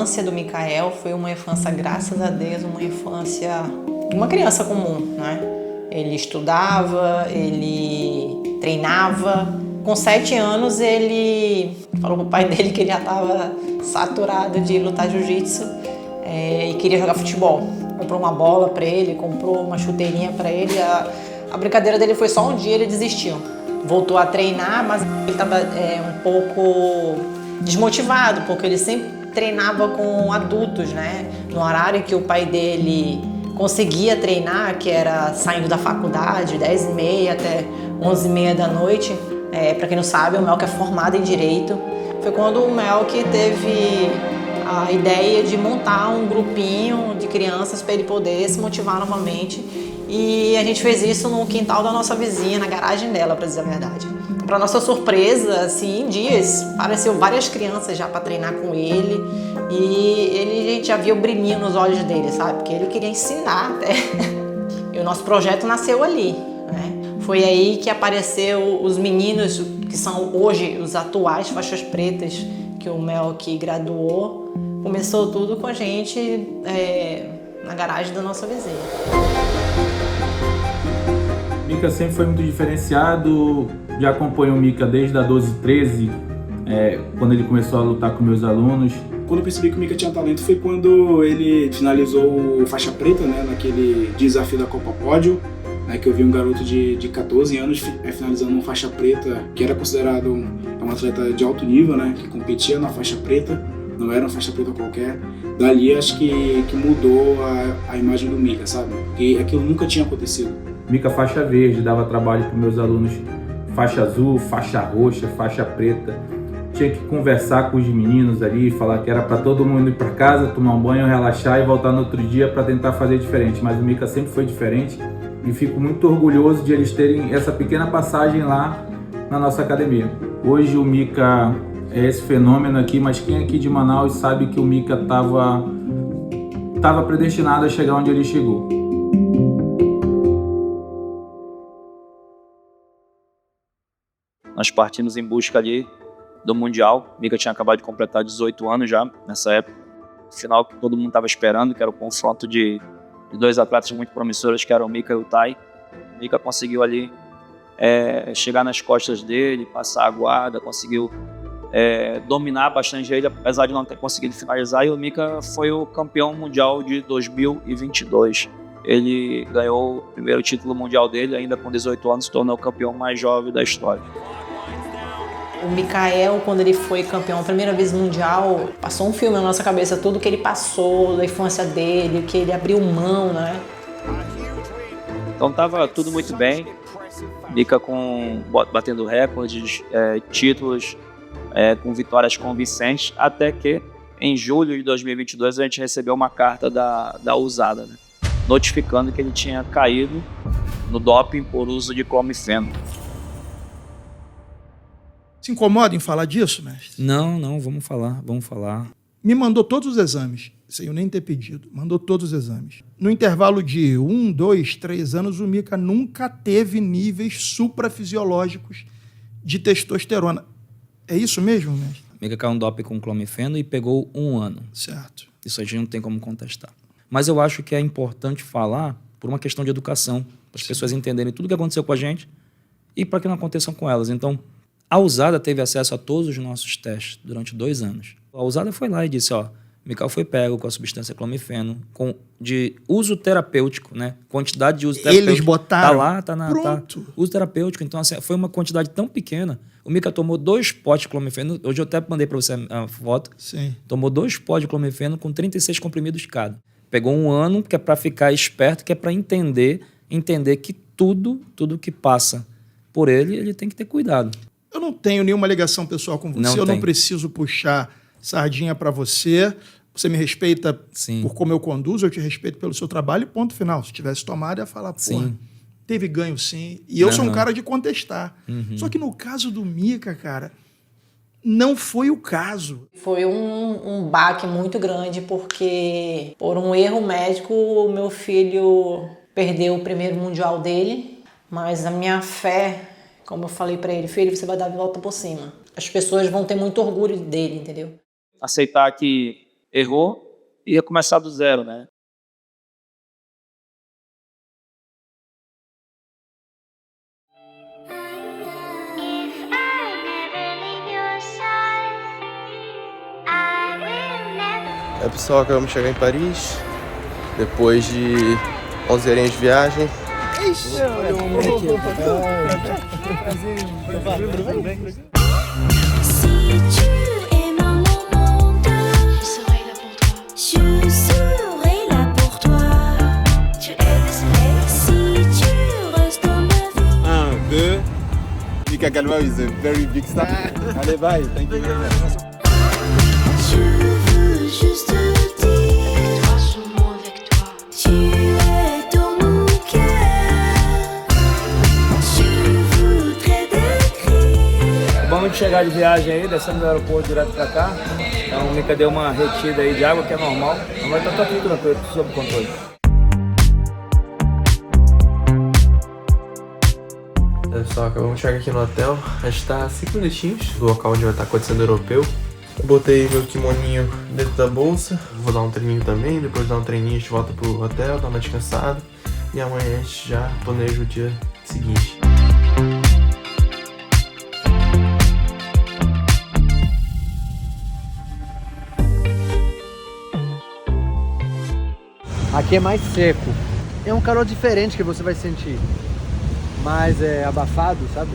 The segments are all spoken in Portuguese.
infância do Mikael foi uma infância, graças a Deus, uma infância de uma criança comum, né? Ele estudava, ele treinava. Com 7 anos, ele falou pro pai dele que ele já estava saturado de lutar jiu-jitsu e queria jogar futebol. Comprou uma bola para ele, comprou uma chuteirinha para ele. A brincadeira dele foi só um dia, ele desistiu. Voltou a treinar, mas ele estava um pouco desmotivado, porque ele sempre treinava com adultos, né? No horário que o pai dele conseguia treinar, que era saindo da faculdade, 10h30 até 11h30 da noite. Para quem não sabe, o Melk é formado em Direito. Foi quando o Melk teve a ideia de montar um grupinho de crianças para ele poder se motivar novamente. E a gente fez isso no quintal da nossa vizinha, na garagem dela, para dizer a verdade. Para nossa surpresa, assim, em dias, apareceu várias crianças já para treinar com ele. E a gente já via o brilhinho nos olhos dele, sabe? Porque ele queria ensinar até. E o nosso projeto nasceu ali, né? Foi aí que apareceu os meninos que são hoje os atuais faixas pretas que o Melk graduou. Começou tudo com a gente na garagem da nossa vizinha. O Mika sempre foi muito diferenciado, já acompanho o Mika desde a 12, 13, quando ele começou a lutar com meus alunos. Quando eu percebi que o Mika tinha talento foi quando ele finalizou o faixa preta, né, naquele desafio da Copa Pódio, né, que eu vi um garoto de 14 anos finalizando uma faixa preta, que era considerado um atleta de alto nível, né, que competia na faixa preta, não era uma faixa preta qualquer. Dali acho que mudou a imagem do Mika, sabe? Porque aquilo nunca tinha acontecido. Mika faixa verde, dava trabalho para meus alunos faixa azul, faixa roxa, faixa preta. Tinha que conversar com os meninos ali, falar que era para todo mundo ir para casa, tomar um banho, relaxar e voltar no outro dia para tentar fazer diferente. Mas o Mika sempre foi diferente e fico muito orgulhoso de eles terem essa pequena passagem lá na nossa academia. Hoje o Mika é esse fenômeno aqui, mas quem é aqui de Manaus sabe que o Mika estava predestinado a chegar onde ele chegou. Nós partimos em busca ali do Mundial. Mika tinha acabado de completar 18 anos já, nessa época. Final que todo mundo estava esperando, que era o confronto de dois atletas muito promissores, que eram o Mika e o Tai. O Mika conseguiu ali chegar nas costas dele, passar a guarda, conseguiu dominar bastante ele, apesar de não ter conseguido finalizar. E o Mika foi o campeão mundial de 2022. Ele ganhou o primeiro título mundial dele, ainda com 18 anos, se tornou o campeão mais jovem da história. O Mikael, quando ele foi campeão a primeira vez mundial, passou um filme na nossa cabeça, tudo que ele passou, da infância dele, que ele abriu mão, né? Então tava tudo muito bem, Mika batendo recordes, títulos, com vitórias convincentes, até que em julho de 2022 a gente recebeu uma carta da USADA, né, notificando que ele tinha caído no doping por uso de clomifeno. Se incomoda em falar disso, mestre? Não, vamos falar. Me mandou todos os exames, sem eu nem ter pedido. Mandou todos os exames. No intervalo de 1, 2, 3 anos, o Mika nunca teve níveis suprafisiológicos de testosterona. É isso mesmo, mestre? Mika caiu um doping com clomifeno e pegou 1 ano. Certo. Isso a gente não tem como contestar. Mas eu acho que é importante falar por uma questão de educação, para as pessoas entenderem tudo o que aconteceu com a gente e para que não aconteçam com elas. Então, a USADA teve acesso a todos os nossos testes durante 2 anos. A USADA foi lá e disse, Mikael foi pego com a substância clomifeno, de uso terapêutico, né? Quantidade de uso terapêutico. Eles botaram? Tá lá, Pronto. Uso terapêutico. Então, assim, foi uma quantidade tão pequena. O Mika tomou 2 potes de clomifeno. Hoje eu até mandei para você a foto. Sim. Tomou 2 potes de clomifeno com 36 comprimidos cada. Pegou 1 ano, que é para ficar esperto, que é para entender que tudo que passa por ele tem que ter cuidado. Eu não tenho nenhuma ligação pessoal com você, eu não preciso puxar sardinha para você. Você me respeita por como eu conduzo, eu te respeito pelo seu trabalho, ponto final. Se tivesse tomado, ia falar, teve ganho sim. E eu sou um cara de contestar. Só que no caso do Mika, cara, não foi o caso. Foi um baque muito grande, porque por um erro médico, o meu filho perdeu o primeiro mundial dele, mas a minha fé, como eu falei para ele, filho, você vai dar a volta por cima. As pessoas vão ter muito orgulho dele, entendeu? Aceitar que errou e ia começar do zero, né? Pessoal, acabamos de chegar em Paris, depois de 11 horinhas de viagem. Mika Galvão is a very big star. Allez, bye. Thank you very much. Acabamos de chegar de viagem aí, descendo do aeroporto direto pra cá. Então o Mika deu uma retida aí de água, que é normal. Agora tá tudo tranquilo, tudo sob controle. Pessoal, acabamos de chegar aqui no hotel. A gente tá a 5 minutinhos do local onde vai estar acontecendo o europeu. Eu botei meu kimoninho dentro da bolsa. Vou dar um treininho também. Depois de dar um treininho, a gente volta pro hotel, dá uma descansada. E amanhã a gente já planeja o dia seguinte. Aqui é mais seco. É um calor diferente que você vai sentir. Mais abafado, sabe?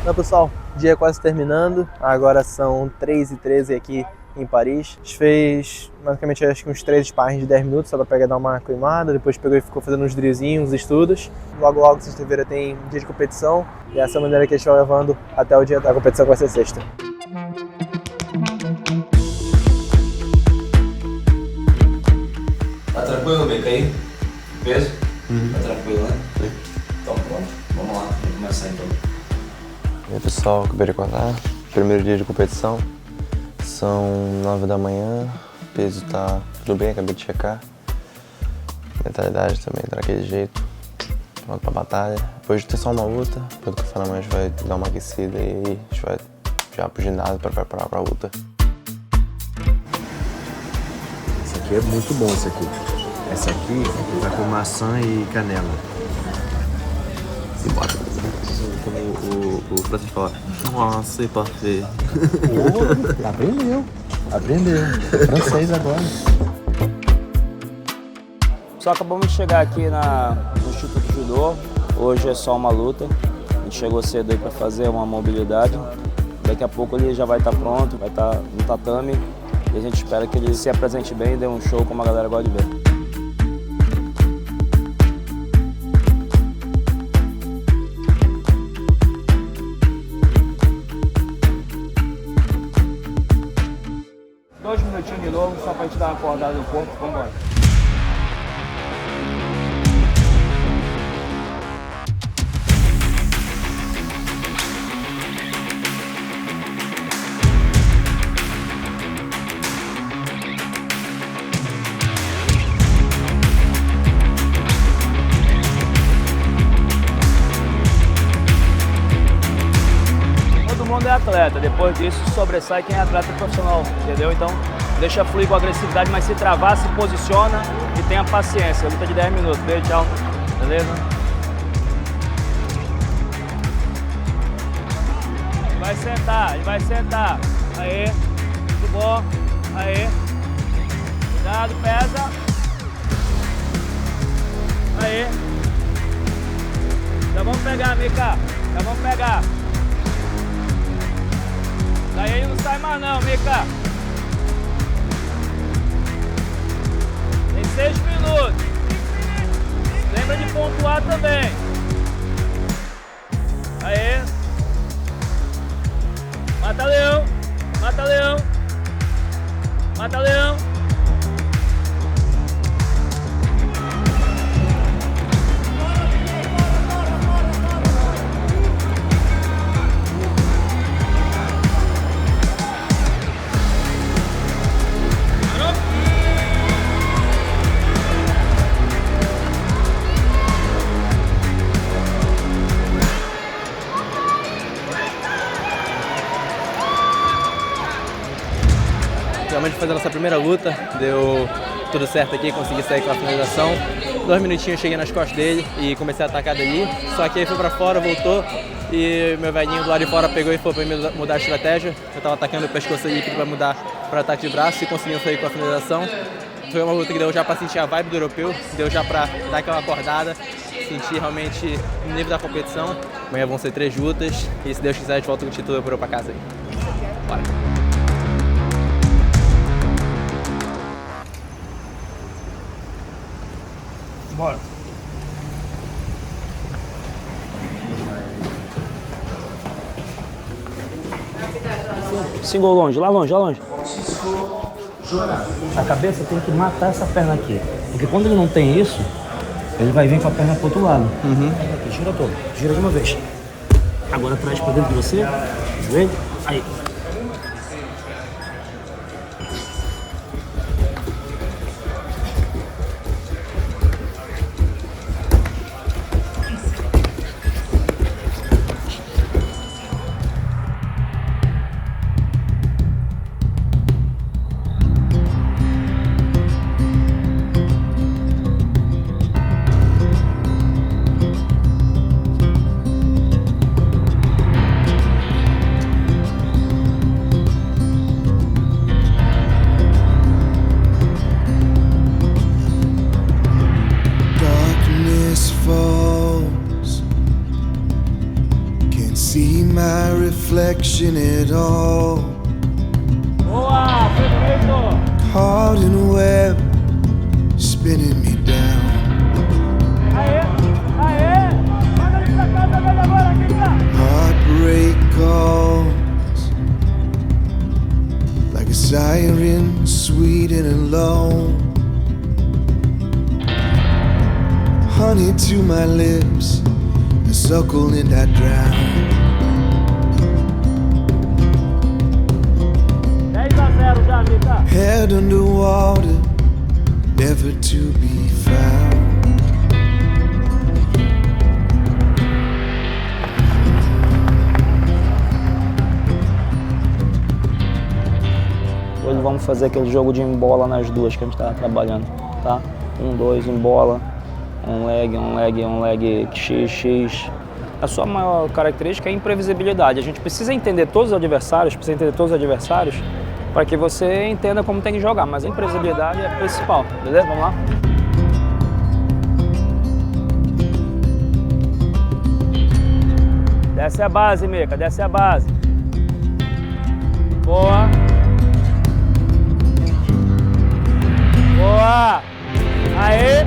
Então, pessoal, dia quase terminando. Agora são 3h13 aqui em Paris. A gente fez basicamente acho que uns 3 sparring de 10 minutos só pra pegar dar uma aclimada. Depois pegou e ficou fazendo uns drillzinhos, uns estudos. Logo, sexta-feira tem dia de competição. E essa é a maneira que a gente vai levando até o dia da competição, que vai ser sexta. Tá tranquilo, Mika, aí? Peso? Tá tranquilo, né? Sim. Então pronto, vamos lá, vamos começar então. E aí, pessoal, acabei de acordar. Primeiro dia de competição. São 9 da manhã. O peso tá tudo bem, acabei de checar. Mentalidade também tá daquele jeito. Pronto pra batalha. Depois de ter só uma luta, depois do café da manhã a gente vai dar uma aquecida e a gente vai já pro ginásio pra preparar pra luta. Esse aqui é muito bom, esse aqui. Essa aqui vai com maçã e canela. Simbora. O Francisco fala, nossa, parfait. Aprendeu. Francês agora. Só acabamos de chegar aqui no Instituto Judô. Hoje é só uma luta. A gente chegou cedo aí para fazer uma mobilidade. Daqui a pouco ele já vai estar pronto, vai estar no tatame. E a gente espera que ele se apresente bem e dê um show como a galera gosta de ver. Minutinho de novo, só pra gente dar uma acordada no corpo, vamos embora. Todo mundo é atleta, depois disso sobressai quem é atleta profissional, entendeu? Então, deixa fluir com agressividade, mas se travar, se posiciona e tenha paciência. Luta de 10 minutos. Beijo, tchau. Beleza? Ele vai sentar. Aí. Muito bom. Aí. Cuidado, pesa. Aí. Já vamos pegar, Mika. Já vamos pegar. Daí ele não sai mais não, Mica. Tem 6 minutos. Lembra de pontuar também. Aê. Mata leão. Mata leão. Mata leão. Realmente fazendo essa primeira luta, deu tudo certo aqui, consegui sair com a finalização. 2 minutinhos cheguei nas costas dele e comecei a atacar dali, só que aí foi pra fora, voltou e meu velhinho do lado de fora pegou e foi pra mudar a estratégia. Eu tava atacando o pescoço ali, pedi pra mudar para ataque de braço e conseguimos sair com a finalização. Foi uma luta que deu já pra sentir a vibe do europeu, deu já pra dar aquela acordada, sentir realmente o nível da competição. Amanhã vão ser 3 lutas e se Deus quiser a gente volta com o título europeu pra casa aí. Bora! Bora. Single longe, lá longe, lá longe. A cabeça tem que matar essa perna aqui. Porque quando ele não tem isso, ele vai vir com a perna pro outro lado. Aqui, gira todo. Gira de uma vez. Agora traz pra dentro de você. Joelho. Aí. Reflection at all. Boa, perfeito. Caught in a web, spinning me down. Aê, aê. Manda ele pra casa, manda agora, aqui tá. Heartbreak calls like a siren, sweet and alone. Honey to my lips, a suckle and I drown. Head underwater, never to be found. Hoje vamos fazer aquele jogo de embola nas duas que a gente estava trabalhando, tá? 1, 2, embola, um leg, x. A sua maior característica é a imprevisibilidade. A gente precisa entender todos os adversários, para que você entenda como tem que jogar, mas a imprevisibilidade é a principal, beleza? Vamos lá? Desce a base, Mica, desce a base. Boa. Boa. Aê.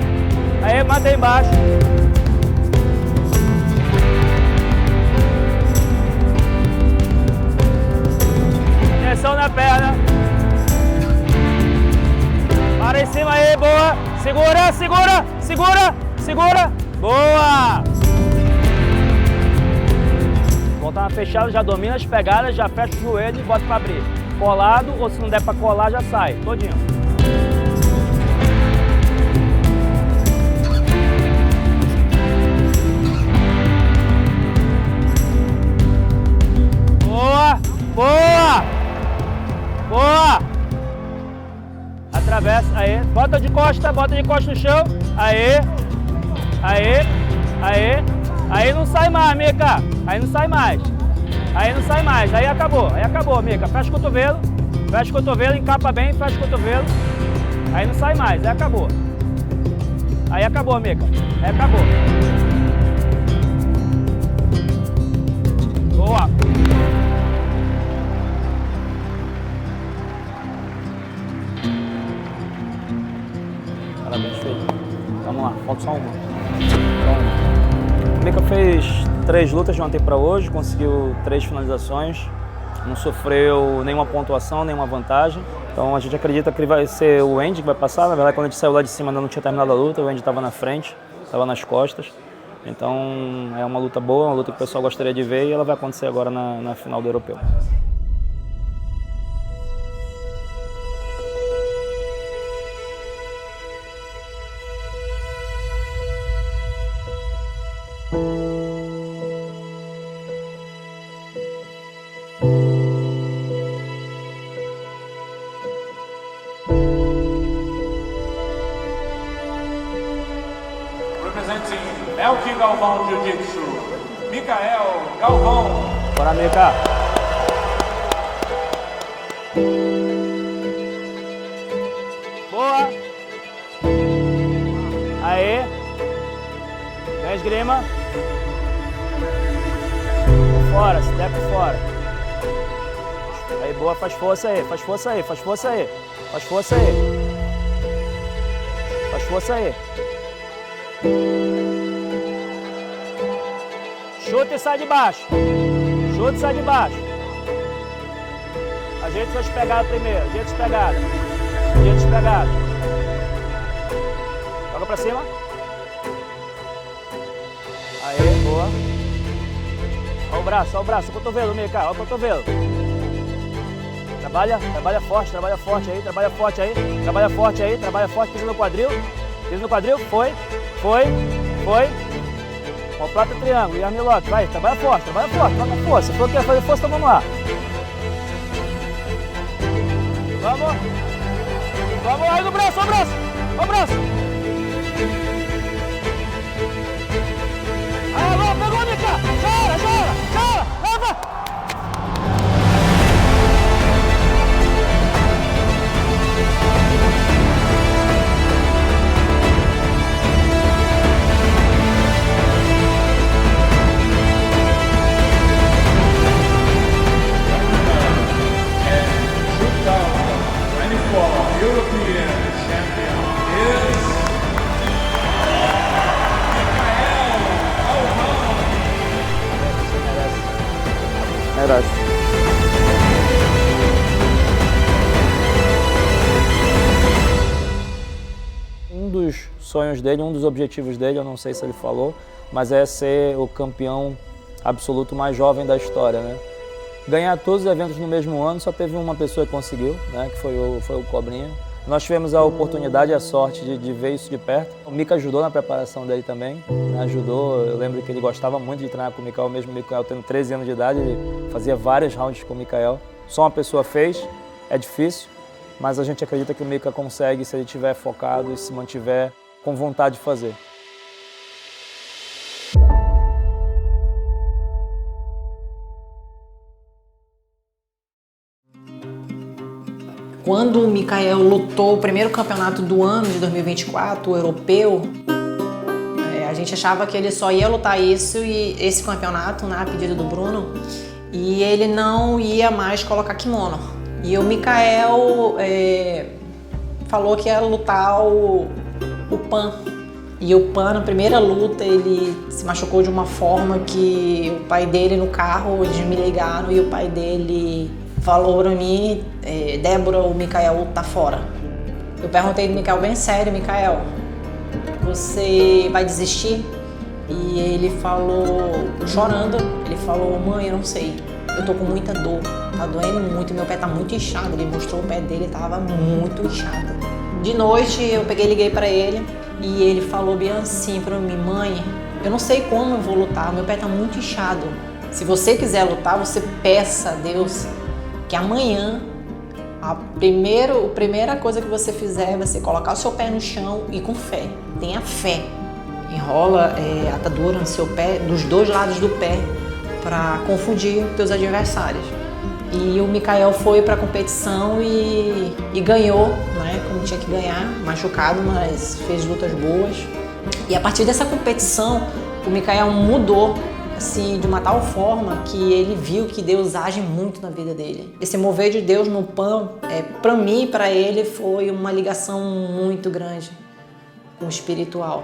Aê, mata aí embaixo. Pressão na perna. Para em cima aí, boa. Segura, segura, segura, segura. Boa. Volta uma fechada, já domina as pegadas, já fecha o joelho e bota pra abrir. Colado, ou se não der pra colar, já sai. Todinho. Boa, boa. Boa! Atravessa, aí. Bota de costa no chão. Aí. Aí. Aí. Aí não sai mais, Mica. Aí não sai mais. Aí não sai mais. Aí acabou, Mica. Fecha o cotovelo, encapa bem, fecha o cotovelo. Aí não sai mais, aí acabou. Aí acabou, Mica. Aí acabou. Boa. Parabéns, filho. Vamos lá, falta só uma. Então, o Mika fez 3 lutas de ontem para hoje, conseguiu 3 finalizações, não sofreu nenhuma pontuação, nenhuma vantagem. Então a gente acredita que vai ser o Andy que vai passar. Na verdade, quando a gente saiu lá de cima ainda não tinha terminado a luta, o Andy estava na frente, estava nas costas. Então é uma luta boa, uma luta que o pessoal gostaria de ver e ela vai acontecer agora na final do Europeu. Representing Melky Galvão Jiu-Jitsu, Mikael Galvão. Bora, Mika! Boa! Aê! Vem esgrima. Por fora, se der por fora. Aí, boa, faz força aí, faz força aí, faz força aí. Faz força aí. Faz força aí. Chuta e sai de baixo. Chuta e sai de baixo. Ajeita suas pegadas primeiro. Ajeita as pegadas. Ajeita as pegadas. Joga pra cima. Aê, boa. Olha o braço, o cotovelo, Mika. Olha o cotovelo. Trabalha forte aí, trabalha forte aí. Trabalha forte, pisa no quadril. Pisa no quadril, foi. Completa o triângulo e armlock, vai, trabalha forte, toca força. Se for querer fazer força, então vamos lá. Vamos, aí no braço, ó o braço. Aí, vamos, pegou, Mika, chora, leva. European champion is Mikael Galvão. Merece. Um dos sonhos dele, um dos objetivos dele, eu não sei se ele falou, mas é ser o campeão absoluto mais jovem da história, né? Ganhar todos os eventos no mesmo ano, só teve uma pessoa que conseguiu, né, que foi o Cobrinha. Nós tivemos a oportunidade e a sorte de ver isso de perto. O Mika ajudou na preparação dele também, né, ajudou. Eu lembro que ele gostava muito de treinar com o Mikael, mesmo o Mikael tendo 13 anos de idade, ele fazia vários rounds com o Mikael. Só uma pessoa fez, é difícil, mas a gente acredita que o Mika consegue se ele estiver focado e se mantiver com vontade de fazer. Quando o Mikael lutou o primeiro campeonato do ano de 2024, o europeu, a gente achava que ele só ia lutar esse campeonato, né, a pedido do Bruno, e ele não ia mais colocar kimono. E o Mikael falou que ia lutar o Pan. E o Pan, na primeira luta, ele se machucou de uma forma que o pai dele no carro, eles me ligaram e o pai dele falou pra mim, Débora, o Mikael tá fora. Eu perguntei do Mikael bem sério, Mikael, você vai desistir? E ele falou, chorando, ele falou, mãe, eu não sei, eu tô com muita dor, tá doendo muito, meu pé tá muito inchado. Ele mostrou o pé dele, tava muito inchado. De noite eu liguei pra ele e ele falou bem assim pra mim, mãe, eu não sei como eu vou lutar, meu pé tá muito inchado. Se você quiser lutar, você peça a Deus que amanhã a primeira coisa que você fizer é você colocar o seu pé no chão e com fé. Tenha fé. Enrola a atadura no seu pé, dos dois lados do pé, para confundir teus adversários. E o Mikael foi para a competição e ganhou, né, como tinha que ganhar, machucado, mas fez lutas boas. E a partir dessa competição, o Mikael mudou assim, de uma tal forma que ele viu que Deus age muito na vida dele. Esse mover de Deus no Pan, para mim e para ele, foi uma ligação muito grande. o espiritual.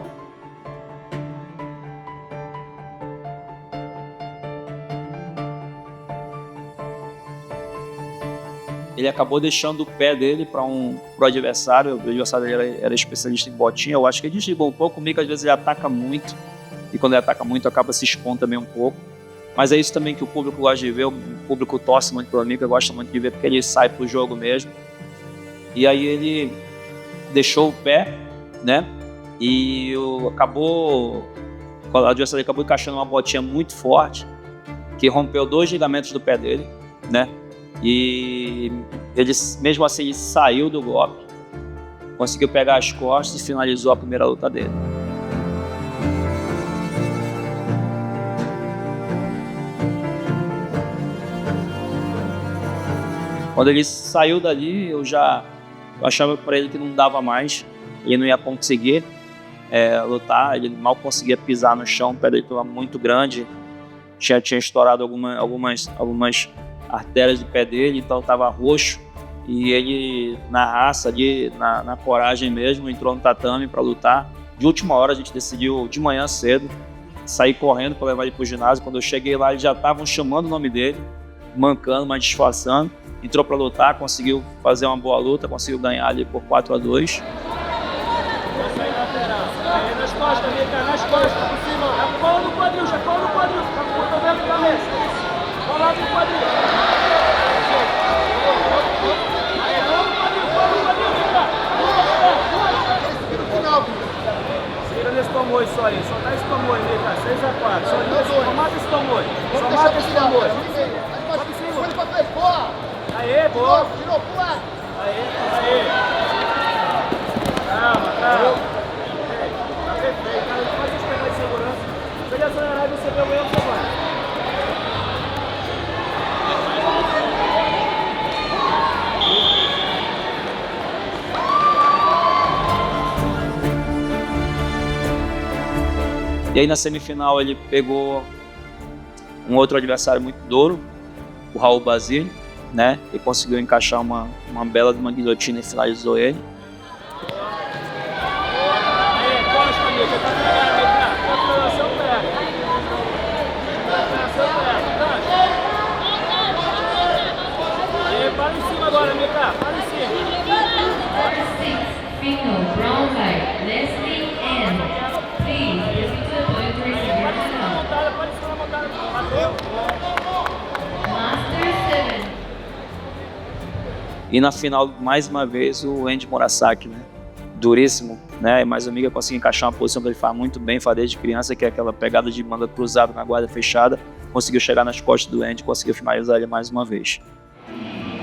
Ele acabou deixando o pé dele para o adversário. O adversário era especialista em botinha. Eu acho que ele desligou um pouco. O Mika, às vezes, ele ataca muito. E quando ele ataca muito, acaba se expondo também um pouco. Mas é isso também que o público gosta de ver. O público torce muito pelo Mika, gosta muito de ver, porque ele sai pro jogo mesmo. E aí ele deixou o pé, né? E o adversário acabou encaixando uma botinha muito forte, que rompeu 2 ligamentos do pé dele, né? E ele, mesmo assim, ele saiu do golpe, conseguiu pegar as costas e finalizou a primeira luta dele. Quando ele saiu dali, eu achava para ele que não dava mais, ele não ia conseguir lutar, ele mal conseguia pisar no chão, o pé dele estava muito grande, tinha estourado algumas artérias do pé dele, então estava roxo, e ele, na raça ali, na coragem mesmo, entrou no tatame para lutar. De última hora a gente decidiu, de manhã cedo, sair correndo para levar ele para o ginásio. Quando eu cheguei lá, eles já estavam chamando o nome dele, mancando, mas disfarçando. Entrou para lutar, conseguiu fazer uma boa luta, conseguiu ganhar ali por 4-2. Nas costas, Mika, nas costas, por cima. Cola no quadril, já cola no quadril. Cotovelo e cabeça. Cola no quadril. Aí, cola no quadril, Mika. Segura nesse tomoi só aí, só dá esse tomoi, Mika. 6-4, só mata esse tomoi. Só mata esse tomoi. Sobe em cima. Aê, boa. Tirou pro lado. Aê. Calma. Tá perfeito. Faz isso pegar de segurança. Se ele acelerar e você vê o erro, você vai. E aí na semifinal ele pegou um outro adversário muito duro, o Raul Basile, né? E conseguiu encaixar uma bela de uma guilhotina e finalizou ele. Para em cima agora, Mika. Para em cima. E na final, mais uma vez, o Andy Murasaki, né? Duríssimo, né? Mas o Mika conseguiu encaixar uma posição que ele faz muito bem, faz desde criança, que é aquela pegada de manga cruzada na guarda fechada. Conseguiu chegar nas costas do Andy, conseguiu finalizar ele mais uma vez.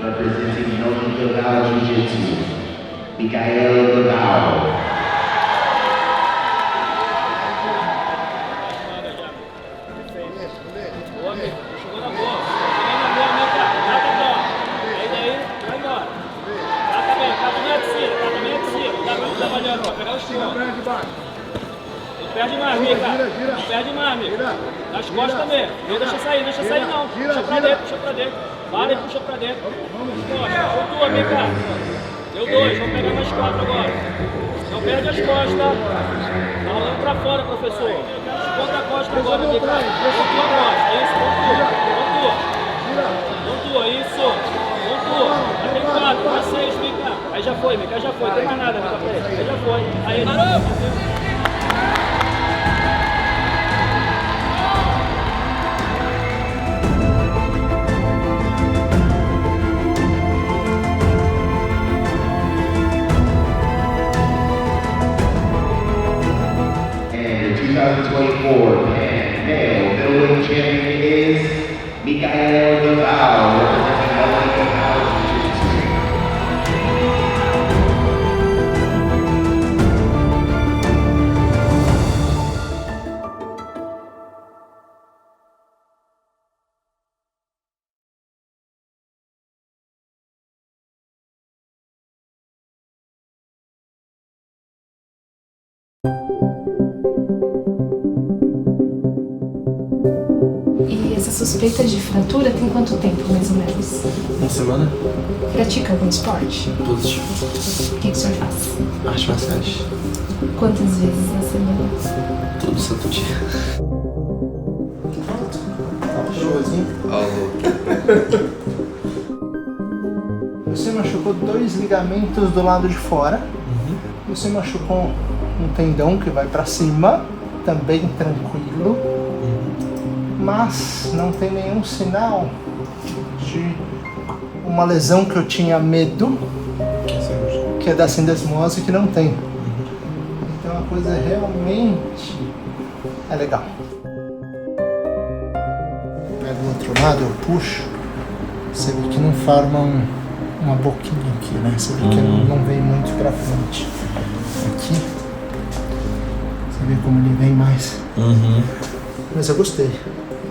Representing Northern Dogal Jiu-Jitsu, Mikael Dogal. Perde mais, Mika. Perde mais, Mika. Nas costas também. Não deixa sair não. Puxa pra dentro. Para e puxa pra dentro. Pontua, Mika. Deu 2, vamos pegar mais 4 agora. Não perde as costas. Tá rolando pra fora, professor. Ponta a costa agora, Mika. Pontua a costa. Isso, pontua, isso. Pontua. Aí tem 4, mais 6, Mika. Aí já foi, Mika, já foi. Não tem mais nada, Mika. Aí já foi. Aí, parou! And the 2024 Pan Male Middleweight Champion is Mikael Dogal, representing Northern Dogal Jiu-Jitsu. Essa suspeita de fratura tem quanto tempo, mais ou menos? Uma semana? Pratica algum esporte? Todos os tipos. O que o senhor faz? Artes marciais. Quantas vezes na semana? Todo santo dia. Você machucou 2 ligamentos do lado de fora. Você machucou um tendão que vai pra cima, também tranquilo. Mas não tem nenhum sinal de uma lesão que eu tinha medo, que é da sindesmose, que não tem. Então a coisa realmente é legal. Pego do outro lado, eu puxo, você vê que não forma uma boquinha aqui, né? Você vê que não vem muito pra frente. Aqui, você vê como ele vem mais. Mas eu gostei.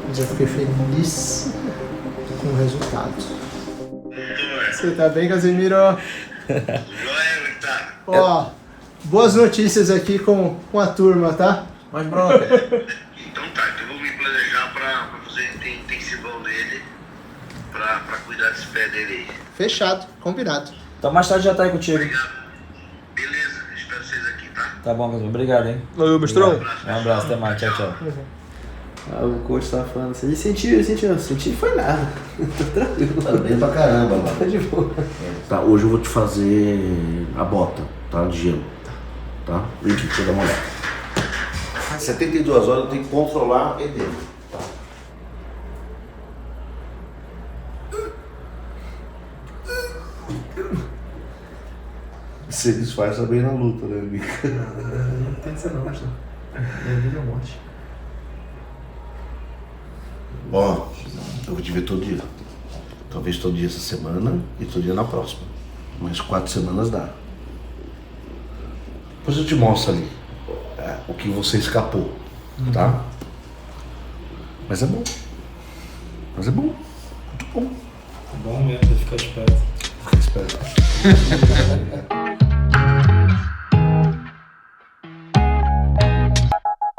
Mas eu fiquei feliz com o resultado. Você tá bem, Casemiro? Ó, boas notícias aqui com a turma, tá? Mais bronca. Então tá, eu vou me planejar pra fazer intensivão nele, pra cuidar desse pé dele aí. Fechado, combinado. Então mais tarde já tá aí contigo. Beleza, espero vocês aqui, tá? Tá bom, Casemiro. Obrigado, hein? Valeu, mestrão. Um abraço, até mais. Tchau, tchau. O coach tava falando assim, senti foi nada. Tô tranquilo. Tá bem pra caramba, mano. Tá de boa. Tá, hoje eu vou te fazer a bota, tá? De gelo. Tá? Vem aqui, deixa eu dar uma olhada. 72 horas eu tenho que controlar edema. Tá? Você disfarça bem na luta, né, amigo? Não pensa não, mas minha vida é morte. Ó, eu vou te ver todo dia. Talvez todo dia essa semana e todo dia na próxima. Mas 4 semanas dá. Depois eu te mostro ali o que você escapou, tá? Mas é bom. Mas é bom. Muito bom. É bom mesmo, vai ficar esperto. Fica esperto.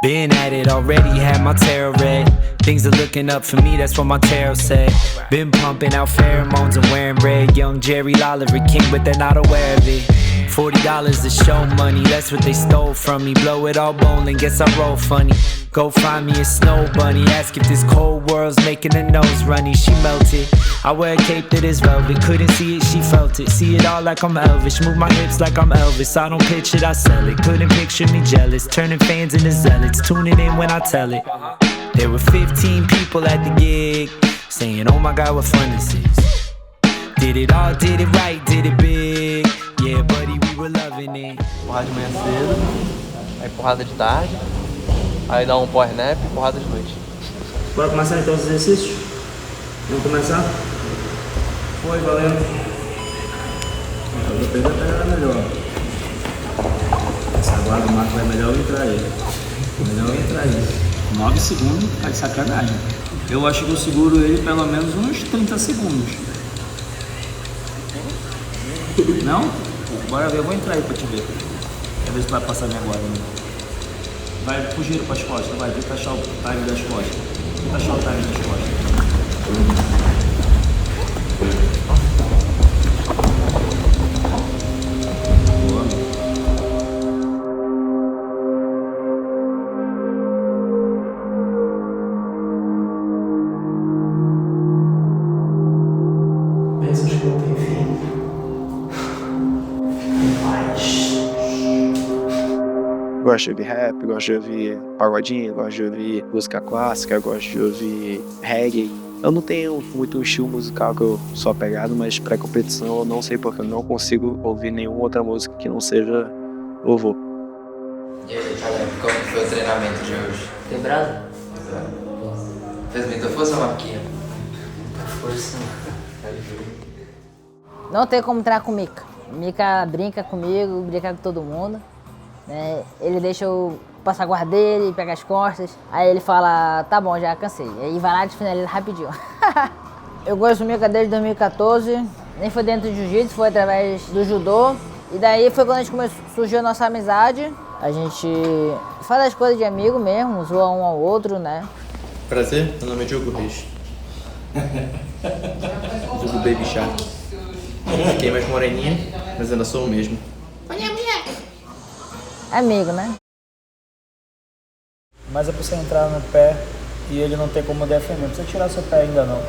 Been at it already, had my tarot read. Things are looking up for me, that's what my tarot said. Been pumping out pheromones and wearing red. Young Jerry Lawler, king, but they're not aware of it. $40 to show money, that's what they stole from me. Blow it all bowling, guess I roll funny. Go find me a snow bunny, ask if this cold world's making her nose runny. She melted, I wear a cape that is velvet. Couldn't see it, she felt it. See it all like I'm Elvis, move my hips like I'm Elvis. I don't pitch it, I sell it. Couldn't picture me jealous, turning fans into zealots. Tuning in when I tell it. There were 15 people at the gig, saying, oh my God, what fun this is. Did it all, did it right, did it big. Yeah, buddy, we were loving it. Porrada de manhã cedo, aí porrada de tarde, aí dá um power nap e porrada de noite. Bora começar então os exercícios? Vamos começar? Foi, valendo. Eu vou pegar a pegada melhor. Essa guarda do Marco vai melhor eu entrar aí. Melhor eu entrar aí. 9 segundos, tá de sacanagem. Eu acho que eu seguro ele pelo menos uns 30 segundos. Não? Bora ver, eu vou entrar aí pra te ver. Quer ver se vai passar minha guarda. Né? Vai fugir para as costas, vai. Tenta achar o time das costas. Tenta achar o time das costas. Gosto de ouvir rap, gosto de ouvir pagodinho, gosto de ouvir música clássica, gosto de ouvir reggae. Eu não tenho muito um estilo musical que eu sou apegado, mas pré-competição eu não sei porque eu não consigo ouvir nenhuma outra música que não seja louvor. E aí, Caleb, como foi o treinamento de hoje? Quebrado? Fez muita força, Marquinhos? Força. Não tem como treinar com o Mika. Mika brinca comigo, brinca com todo mundo. Né? Ele deixa eu passar a guarda dele, pegar as costas. Aí ele fala, tá bom, já cansei. Aí vai lá e finaliza rapidinho. Eu gosto do Mika desde 2014. Nem foi dentro do jiu-jitsu, foi através do judô. E daí foi quando a gente surgiu a nossa amizade. A gente faz as coisas de amigo mesmo, zoa um ao outro, né? Prazer, meu nome é Diogo Reis. Diogo Baby Shark. Fiquei mais moreninha, mas ainda sou o mesmo. Amigo, né? Mas é pra você entrar no pé e ele não ter como defender. Não precisa tirar seu pé ainda não.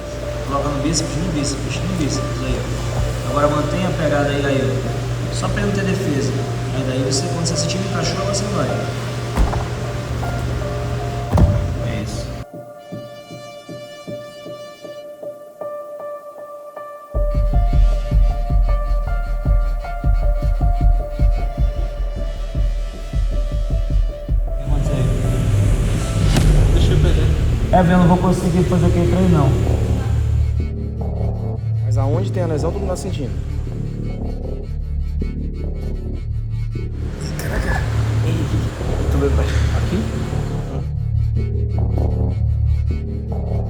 Coloca no bíceps, no bíceps, no bíceps. Aí, ó. Agora mantenha a pegada aí, ó. Só pra ele não ter defesa. Aí daí você, quando você sentir que encaixou, você vai. É isso. É, eu não vou conseguir fazer aquele treino, não. Mas aonde tem a lesão, todo mundo tá sentindo. Caraca. Tu vê, pai? Aqui?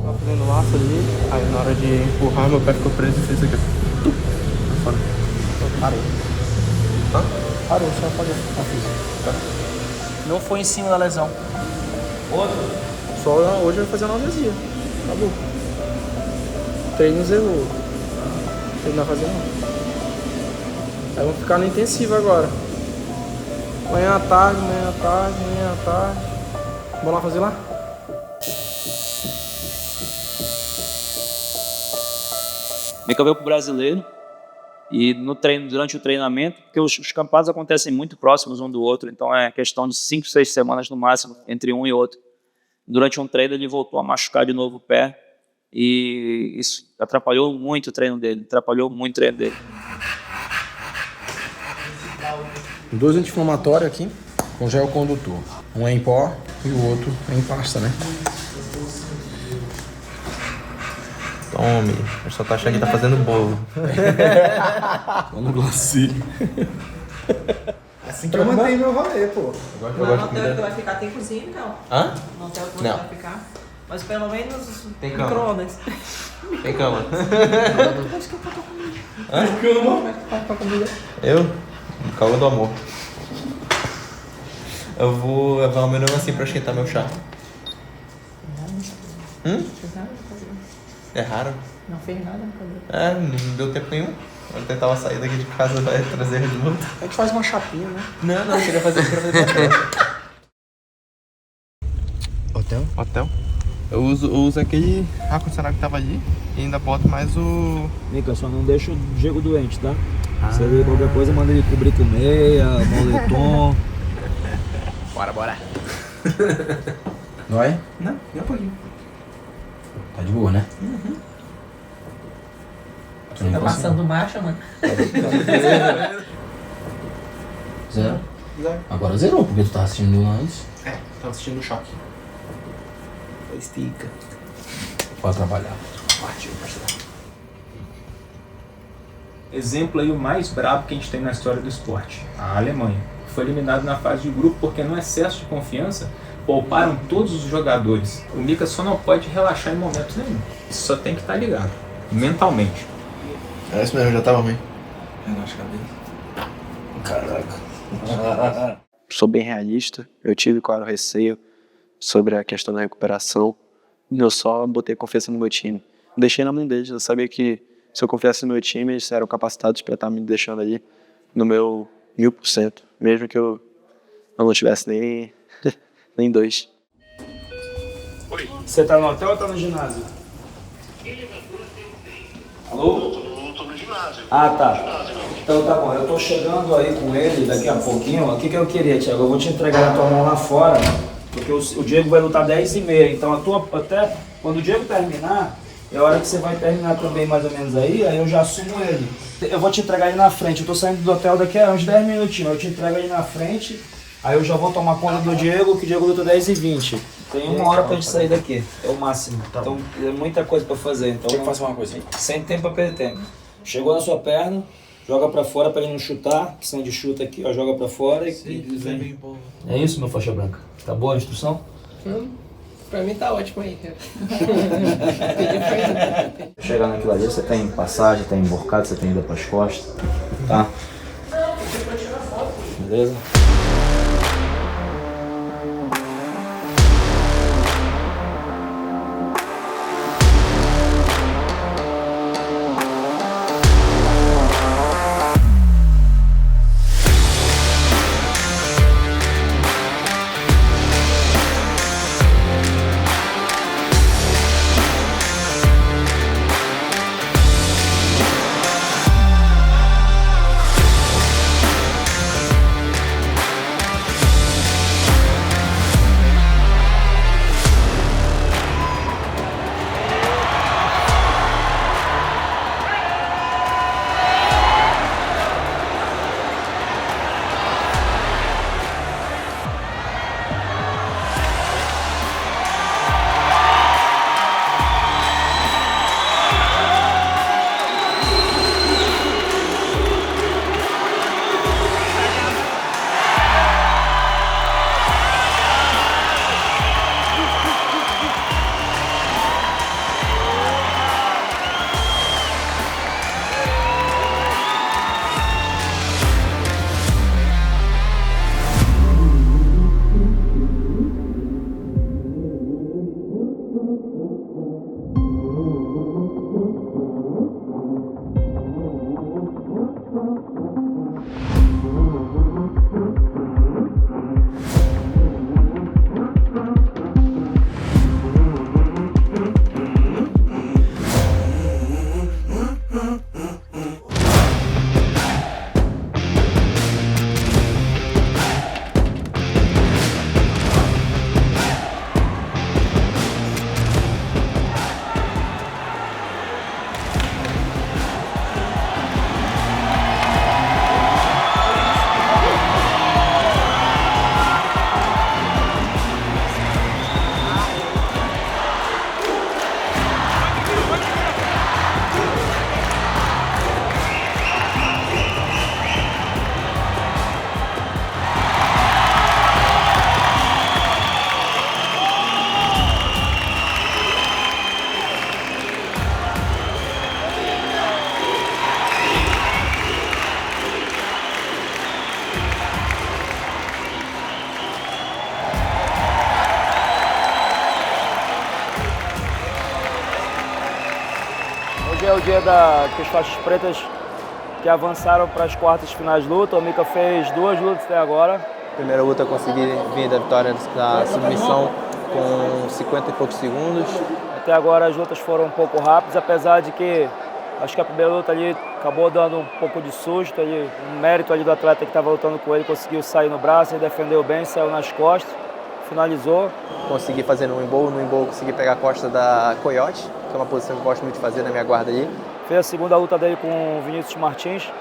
Tava fazendo laço ali, aí na hora de empurrar, meu pé ficou preso e fez isso aqui. Fora. Parou. Hã? Parou, só apagou. Não foi em cima da lesão. Outro? Só hoje vai fazer analgesia. Acabou. Treino zerou. Ele não vai fazer não. Aí vamos ficar no intensivo agora. Manhã à tarde, manhã à tarde, manhã à tarde. Vamos lá fazer lá? Mika veio pro Brasileiro e no treino, durante o treinamento, porque os campeonatos acontecem muito próximos um do outro, então é questão de 5, 6 semanas no máximo entre um e outro. Durante um treino ele voltou a machucar de novo o pé e isso atrapalhou muito o treino dele, Dois anti-inflamatórios aqui, com gel condutor. Um é em pó e o outro é em pasta, né? Tome, eu só tô achando que tá fazendo bolo. Tô no glaci. Assim que eu mantenho meu rolê, pô. Não, no hotel que vai ficar tem cozinha, então. Hã? No hotel que Não. vai ficar. Mas pelo menos Tem cama. micro-ondas. Tem cama. Hã? Como é que tá com a comida? Eu? Calma do amor. Eu vou levar o meu nome assim pra esquentar meu chá. É raro? Não fez nada. É, não deu tempo nenhum. Eu tentava sair daqui de casa e trazer de novo. A gente faz uma chapinha, né? Não, eu queria fazer Hotel? Hotel. Eu uso aquele ar-condicionado que tava ali e ainda boto mais o... Mica, só não deixa o Diego doente, tá? Se ele qualquer coisa, manda ele cobrir com meia, moletom. Bora. Dói? Não, nem um pouquinho. Tá de boa, né? Você tá passando marcha, mano? Zero? Agora zerou, porque tu tava assistindo antes. É, tava assistindo o choque. Estica. Pode trabalhar. Partiu, parceiro. Exemplo aí o mais brabo que a gente tem na história do esporte, a Alemanha. Foi eliminado na fase de grupo porque no excesso de confiança pouparam todos os jogadores. O Mika só não pode relaxar em momentos nenhum. Só tem que estar ligado, mentalmente. É isso mesmo, já tava ruim. Relaxa a cabeça. Caraca. Sou bem realista. Eu tive, claro, receio sobre a questão da recuperação. Eu só botei confiança no meu time. Não deixei na mão deles. Eu sabia que se eu confiasse no meu time, eles eram capacitados para estar me deixando ali no meu 1000%. Mesmo que eu não tivesse nem 2. Oi. Você tá no hotel ou tá no ginásio? Alô? Tô no ginásio. Ah, tá. Então tá bom, eu tô chegando aí com ele daqui a pouquinho. O que eu queria, Thiago? Eu vou te entregar na tua mão lá fora, porque o Diego vai lutar 10h30. Então até quando o Diego terminar, é a hora que você vai terminar também mais ou menos aí eu já assumo ele. Eu vou te entregar ele na frente. Eu tô saindo do hotel daqui a uns 10 minutinhos. Eu te entrego ele na frente, aí eu já vou tomar conta do Diego, que o Diego luta 10h20. Tem 1 hora pra gente sair daqui, é o máximo. Então é muita coisa pra fazer. Então Tem que fazer uma coisa aí. Sem tempo pra perder tempo. Chegou na sua perna, joga pra fora pra ele não chutar, que senão de chuta aqui, ó, joga pra fora e vem. É isso, meu faixa branca? Tá boa a instrução? Pra mim tá ótimo aí. Chegar naquilo ali, você tem passagem, tem emborcado, você tem ida pras costas, tá? Beleza? o dia que as faixas pretas que avançaram para as quartas finais de luta. O Mika fez 2 lutas até agora. Primeira luta eu consegui vir da vitória da submissão com 50 e poucos segundos. Até agora as lutas foram um pouco rápidas, apesar de que acho que a primeira luta ali acabou dando um pouco de susto, ali, um mérito ali do atleta que estava lutando com ele, conseguiu sair no braço, ele defendeu bem, saiu nas costas, finalizou. Consegui fazer no embolo consegui pegar a costa da Coyote, que é uma posição que eu gosto muito de fazer na minha guarda ali. Fez a segunda luta dele com o Vinícius Martins,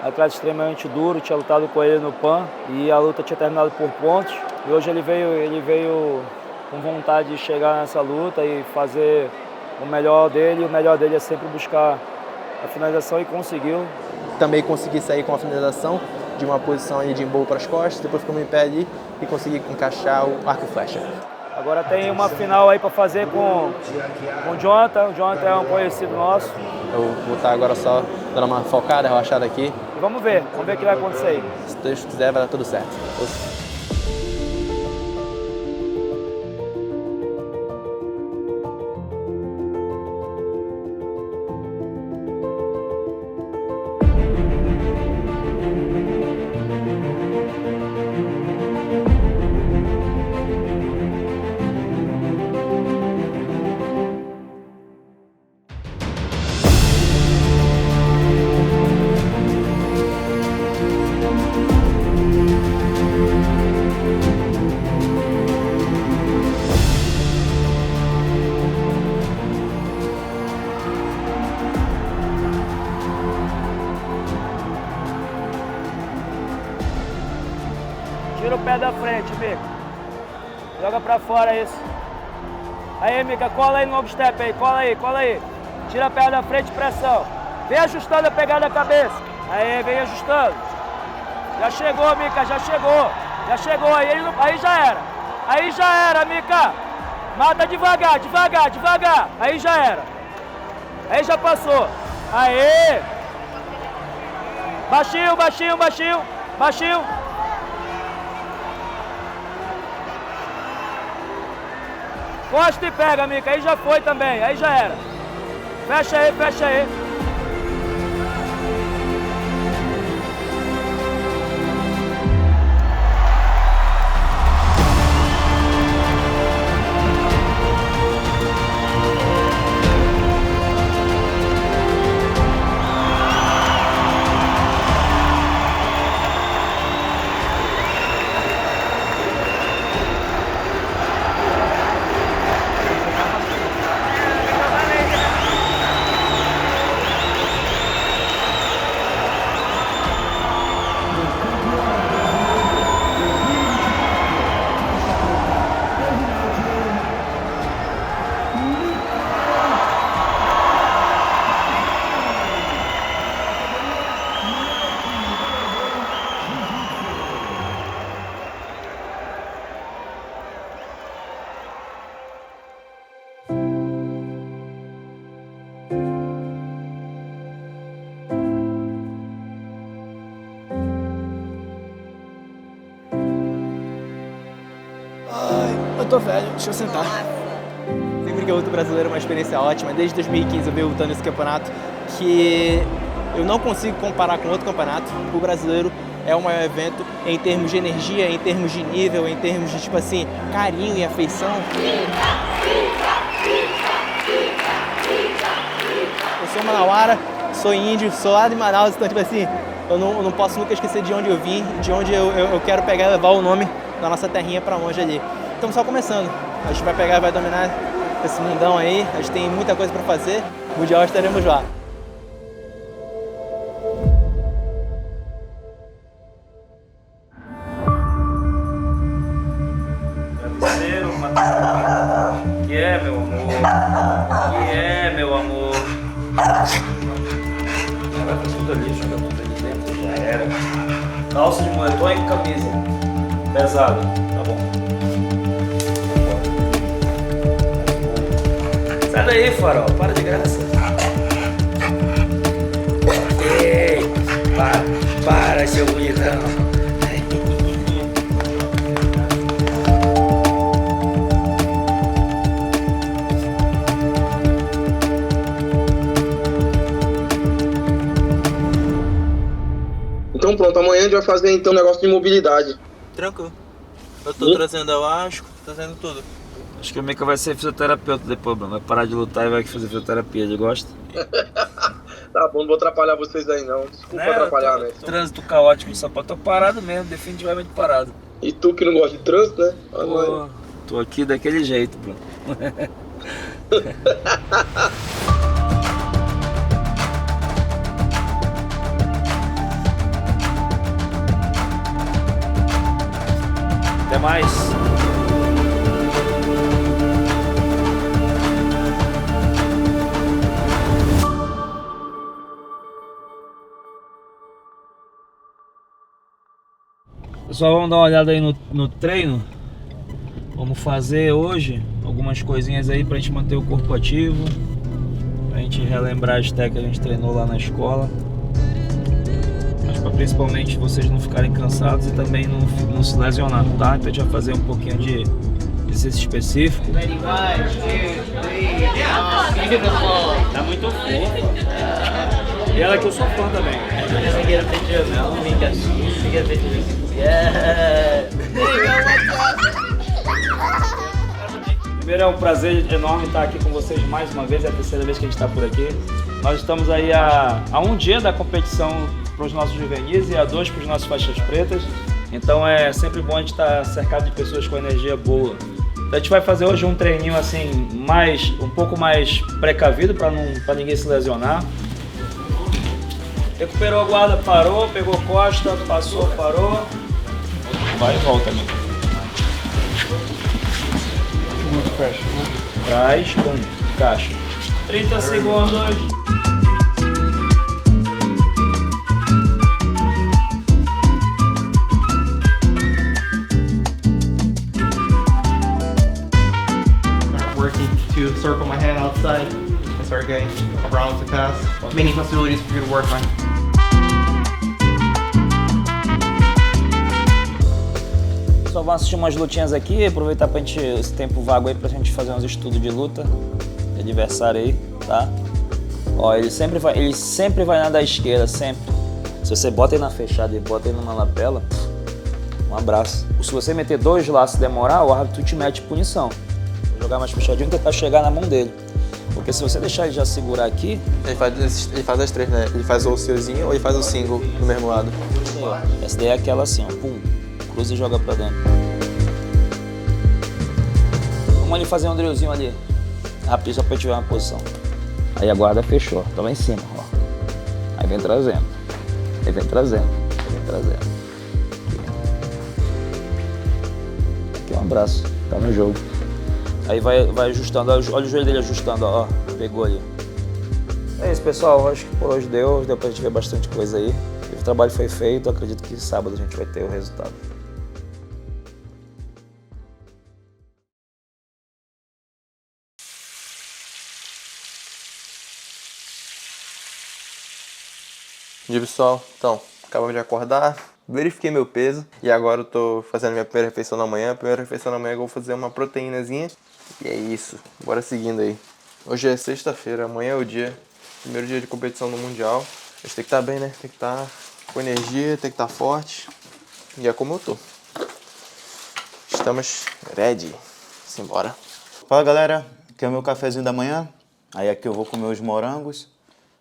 atleta extremamente duro, tinha lutado com ele no PAN e a luta tinha terminado por pontos. E hoje ele veio com vontade de chegar nessa luta e fazer o melhor dele. O melhor dele é sempre buscar a finalização e conseguiu. Também consegui sair com a finalização de uma posição ali de embolo para as costas, depois ficou em pé ali e consegui encaixar o arco e flecha. Agora tem uma final aí para fazer com o Jonathan. O Jonathan é um conhecido nosso. Eu vou estar agora só dando uma focada, relaxada aqui. E vamos ver o que vai acontecer aí. Se Deus quiser, vai dar tudo certo. Tira o pé da frente, Mika. Joga pra fora isso. Aí, Mika, cola aí no logo step aí, cola aí. Tira a perna da frente, pressão. Vem ajustando a pegada da cabeça. Aí, vem ajustando. Já chegou, Mika, já chegou. Aí já era, Mika. Mata devagar. Aí já era. Aí já passou. Aí. Baixinho. Costa e pega, Mika. Aí já foi também. Aí já era. Fecha aí. Eu tô velho, deixa eu sentar. Sempre que eu luto brasileiro é uma experiência ótima. Desde 2015 eu venho lutando nesse campeonato que eu não consigo comparar com outro campeonato. O brasileiro é o maior evento em termos de energia, em termos de nível, em termos de, tipo assim, carinho e afeição. Eu sou manauara, sou índio, sou lá de Manaus, então, tipo assim, eu não posso nunca esquecer de onde eu vim, de onde eu quero pegar e levar o nome da nossa terrinha pra longe ali. Estamos só começando. A gente vai pegar e vai dominar esse mundão aí. A gente tem muita coisa pra fazer. Mundial estaremos lá. Que é, meu amor? Vai fazer tudo ali, joga tudo ali dentro, já era. Calça de moletom e camisa. Pesado, tá bom. Sai daí, farol, para de graça. Ei, para, seu bonitão. Então pronto, amanhã a gente vai fazer então um negócio de mobilidade. Tranquilo. Eu tô trazendo elástico, trazendo tudo. Acho que o Mika vai ser fisioterapeuta depois, Bruno. Vai parar de lutar e vai fazer fisioterapia. Ele gosta? Tá bom, não vou atrapalhar vocês aí não. Desculpa atrapalhar, né? Trânsito caótico, só tô parado mesmo, definitivamente parado. E tu que não gosta de trânsito, né? Pô, tô aqui daquele jeito, Bruno. Até mais. Pessoal, vamos dar uma olhada aí no treino. Vamos fazer hoje algumas coisinhas aí pra gente manter o corpo ativo, pra gente relembrar as técnicas que a gente treinou lá na escola, mas pra principalmente vocês não ficarem cansados e também não se lesionar, tá? Então a gente vai fazer um pouquinho de exercício específico. Tá muito fofa. E ela que eu sou fã também. Primeiro, é um prazer enorme estar aqui com vocês mais uma vez, é a terceira vez que a gente está por aqui. Nós estamos aí a um dia da competição para os nossos juvenis e a 2 para os nossos faixas pretas. Então é sempre bom a gente estar cercado de pessoas com energia boa. Então a gente vai fazer hoje um treininho assim, um pouco mais precavido para ninguém se lesionar. Recuperou a guarda, parou, pegou costa, passou, parou. Vai e volta, amigo. Traz, pum, caixa. 30 segundos. Working to circle my hand outside and start getting around to pass. Many possibilities for you to work on. Só vamos assistir umas lutinhas aqui, aproveitar pra gente, esse tempo vago aí pra gente fazer uns estudos de luta de adversário aí, tá? Ó, ele sempre vai na da esquerda, sempre. Se você bota ele na fechada e bota ele numa lapela, um abraço. Se você meter 2 laços e demorar, o árbitro te mete punição. Vou jogar mais fechadinho e tentar chegar na mão dele. Porque se você deixar ele já segurar aqui... Ele faz as 3, né? Ele faz o seuzinho ou ele faz o single do mesmo lado? Essa daí é aquela assim, ó, pum. Cruza e joga pra dentro. Vamos ali fazer um drillzinho ali. Rápido, só pra gente ver uma posição. Aí a guarda fechou, tá lá em cima, ó. Aí vem trazendo. Aí vem trazendo. Aí vem trazendo. Aqui um abraço, tá no jogo. Aí vai ajustando, olha o joelho dele ajustando, ó. Pegou ali. É isso, pessoal. Acho que por hoje deu pra gente ver bastante coisa aí. O trabalho foi feito, acredito que sábado a gente vai ter o resultado. Bom dia, pessoal. Então, acabamos de acordar, verifiquei meu peso e agora eu tô fazendo minha primeira refeição da manhã. A primeira refeição da manhã eu vou fazer uma proteínazinha e é isso. Bora seguindo aí. Hoje é sexta-feira, amanhã é o dia, primeiro dia de competição no Mundial. A gente tem que estar bem, né? Tem que estar com energia, tem que estar forte. E é como eu tô. Estamos ready. Simbora. Fala, galera. Aqui é o meu cafezinho da manhã. Aí aqui eu vou comer os morangos.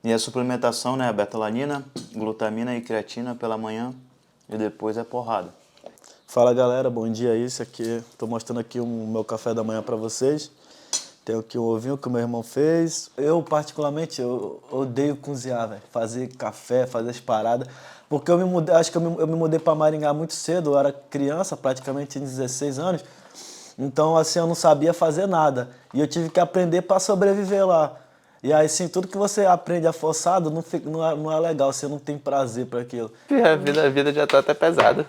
E a suplementação, né? A betalanina, glutamina e creatina pela manhã. E depois é porrada. Fala, galera. Bom dia aí. Isso aqui, tô mostrando aqui o meu café da manhã para vocês. Tem aqui um ovinho que o meu irmão fez. Eu, particularmente, eu odeio cozinhar, velho. Fazer café, fazer as paradas. Porque eu me mudei, acho que eu me mudei para Maringá muito cedo. Eu era criança, praticamente tinha 16 anos. Então, assim, eu não sabia fazer nada. E eu tive que aprender para sobreviver lá. E aí, assim, tudo que você aprende forçado não é legal. Você não tem prazer para aquilo. A vida já tá até pesada.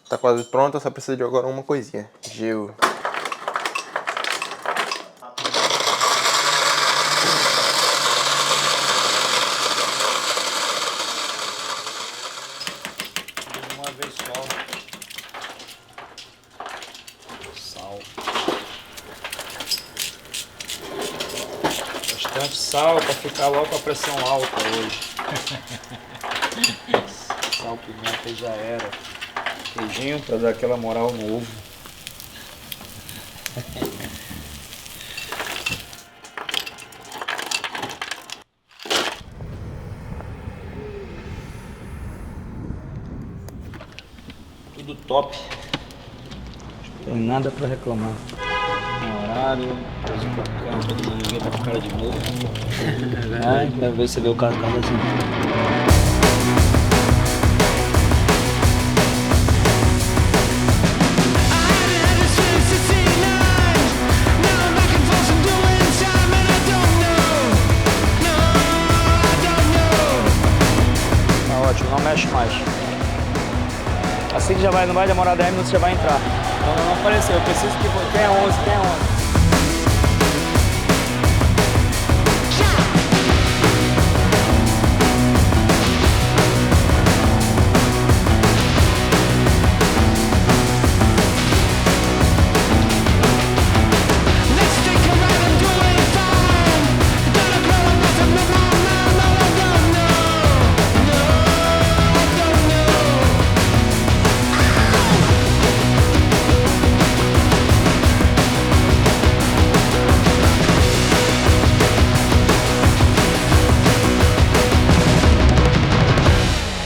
Tá quase pronta, só precisa de agora uma coisinha. Gelo. Sal para ficar logo com a pressão alta hoje. sal, pimenta e já era. Queijinho pra dar aquela moral no ovo. Tudo top. Não tem nada pra reclamar. No horário, coisa bacana, todo mundo ninguém tá com cara de novo. Ai, quero ver se você vê o cara assim. Não mexe mais. Assim que já vai, não vai demorar 10 minutos, já vai entrar. Não apareceu, eu preciso que... Quem é 11? Quem é 11?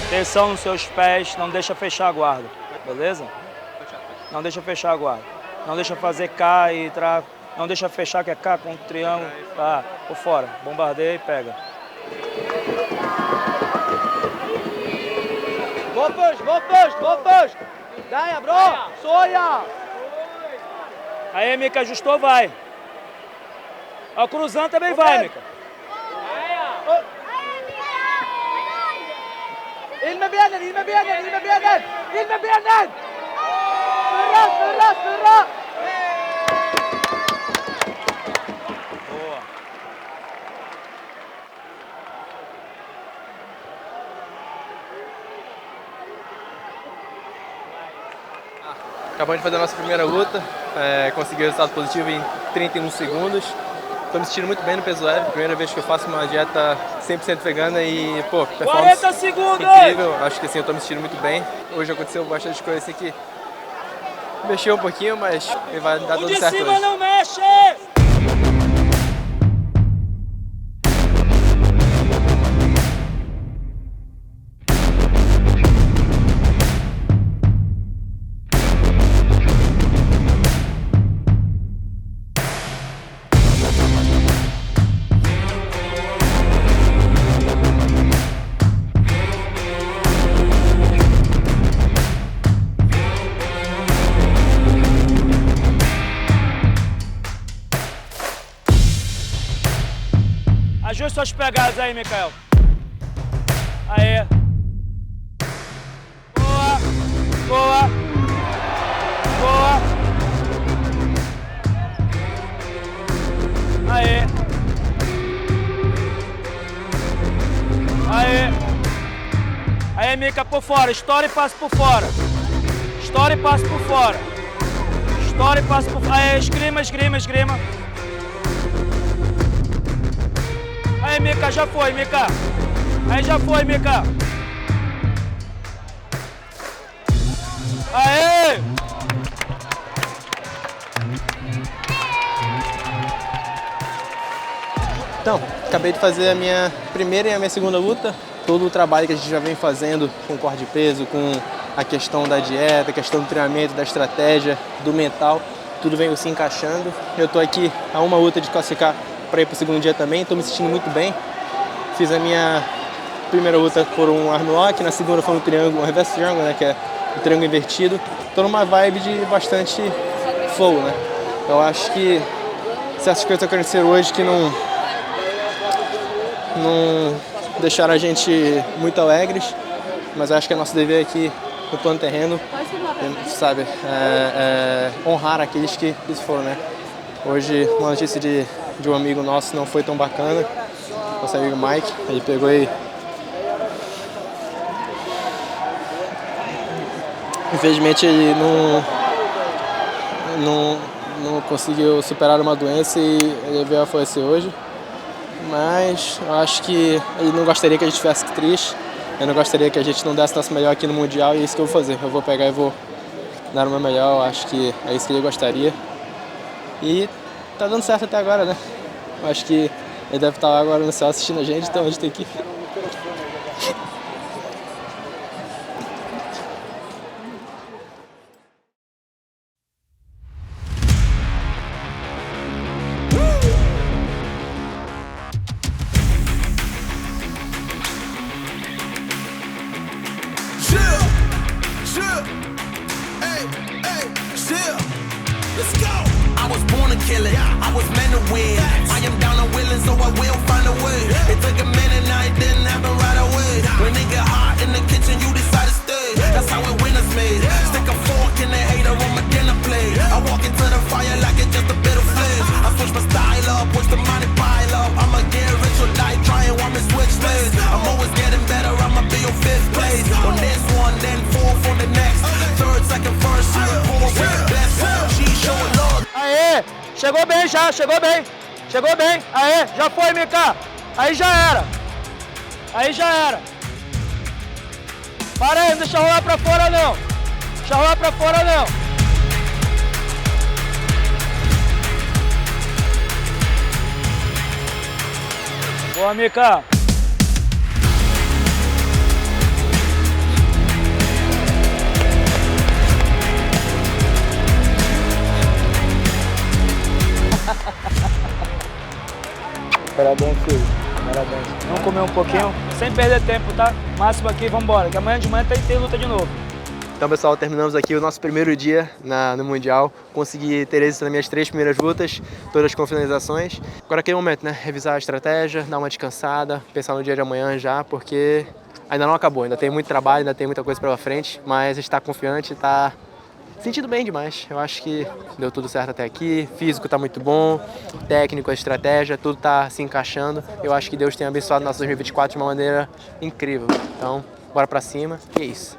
Atenção nos seus pés, não deixa fechar a guarda, beleza? Não deixa fechar a guarda. Não deixa fazer K e trago. Não deixa fechar que é K com triângulo. Tá, por fora. Bombardeia e pega. Go push! Ganha, bro! Sonha! Aí, Mika, ajustou, vai. Ó, cruzando também vai, Mika. المبيض فرق Boa. Acabamos de fazer a nossa primeira luta, consegui resultado positivo em 31 segundos. Estou me sentindo muito bem no peso leve, primeira vez que eu faço uma dieta 100% vegana e, pô, performance 40 segundos! incrível. Acho que assim, eu estou me sentindo muito bem. Hoje aconteceu bastante coisa assim que mexeu um pouquinho, mas vai dar tudo certo hoje. O de cima não mexe! Ajuste suas pegadas aí, Mikael. Aê. Boa. Boa. Boa. Aê. Aê. Aê, Mika, por fora. Estoura e passa por fora. Estoura e passa por fora. Estoura e passa por fora. Aê, esgrima. Aí, Mika, já foi, Mika. Aí, já foi, Mika. Aê! Então, acabei de fazer a minha primeira e a minha segunda luta. Todo o trabalho que a gente já vem fazendo com corte de peso, com a questão da dieta, a questão do treinamento, da estratégia, do mental, tudo vem se encaixando. Eu tô aqui a uma luta de classificar para ir para o segundo dia também, estou me sentindo muito bem. Fiz a minha primeira luta por um armlock, na segunda foi um triângulo, um reverse triangle, né, que é o triângulo invertido. Estou numa vibe de bastante flow, né. Eu acho que certas coisas aconteceram hoje que não deixaram a gente muito alegres, mas eu acho que é nosso dever aqui no plano terreno, sabe, honrar aqueles que foram, né. Hoje, uma notícia de um amigo nosso não foi tão bacana, nosso amigo Mike, ele pegou e infelizmente ele não conseguiu superar uma doença e ele veio a falecer hoje, mas eu acho que ele não gostaria que a gente ficasse triste, Eu não gostaria que a gente não desse nosso melhor aqui no Mundial e é isso que eu vou fazer. Eu vou pegar e vou dar o meu melhor, eu acho que é isso que ele gostaria. E tá dando certo até agora, né? Eu acho que ele deve estar lá agora no céu assistindo a gente, então a gente tem que... Chegou bem já, chegou bem. Chegou bem. Aê, já foi, Mika. Aí já era. Aí já era. Para aí, não deixa rolar pra fora não. Deixa rolar pra fora não. Boa, Mika. Parabéns, filho. Parabéns. Vamos comer um pouquinho, sem perder tempo, tá? Máximo aqui, vamos embora, que amanhã de manhã tem luta de novo. Então, pessoal, terminamos aqui o nosso primeiro dia no Mundial. Consegui ter êxito nas minhas 3 primeiras lutas, todas com finalizações. Agora aquele momento, né? Revisar a estratégia, dar uma descansada, pensar no dia de amanhã já, porque ainda não acabou, ainda tem muito trabalho, ainda tem muita coisa pela frente, mas a gente está confiante, está sentindo bem demais. Eu acho que deu tudo certo até aqui, físico tá muito bom, técnico, a estratégia, tudo tá se encaixando. Eu acho que Deus tem abençoado nosso 2024 de uma maneira incrível. Então, bora pra cima, e é isso.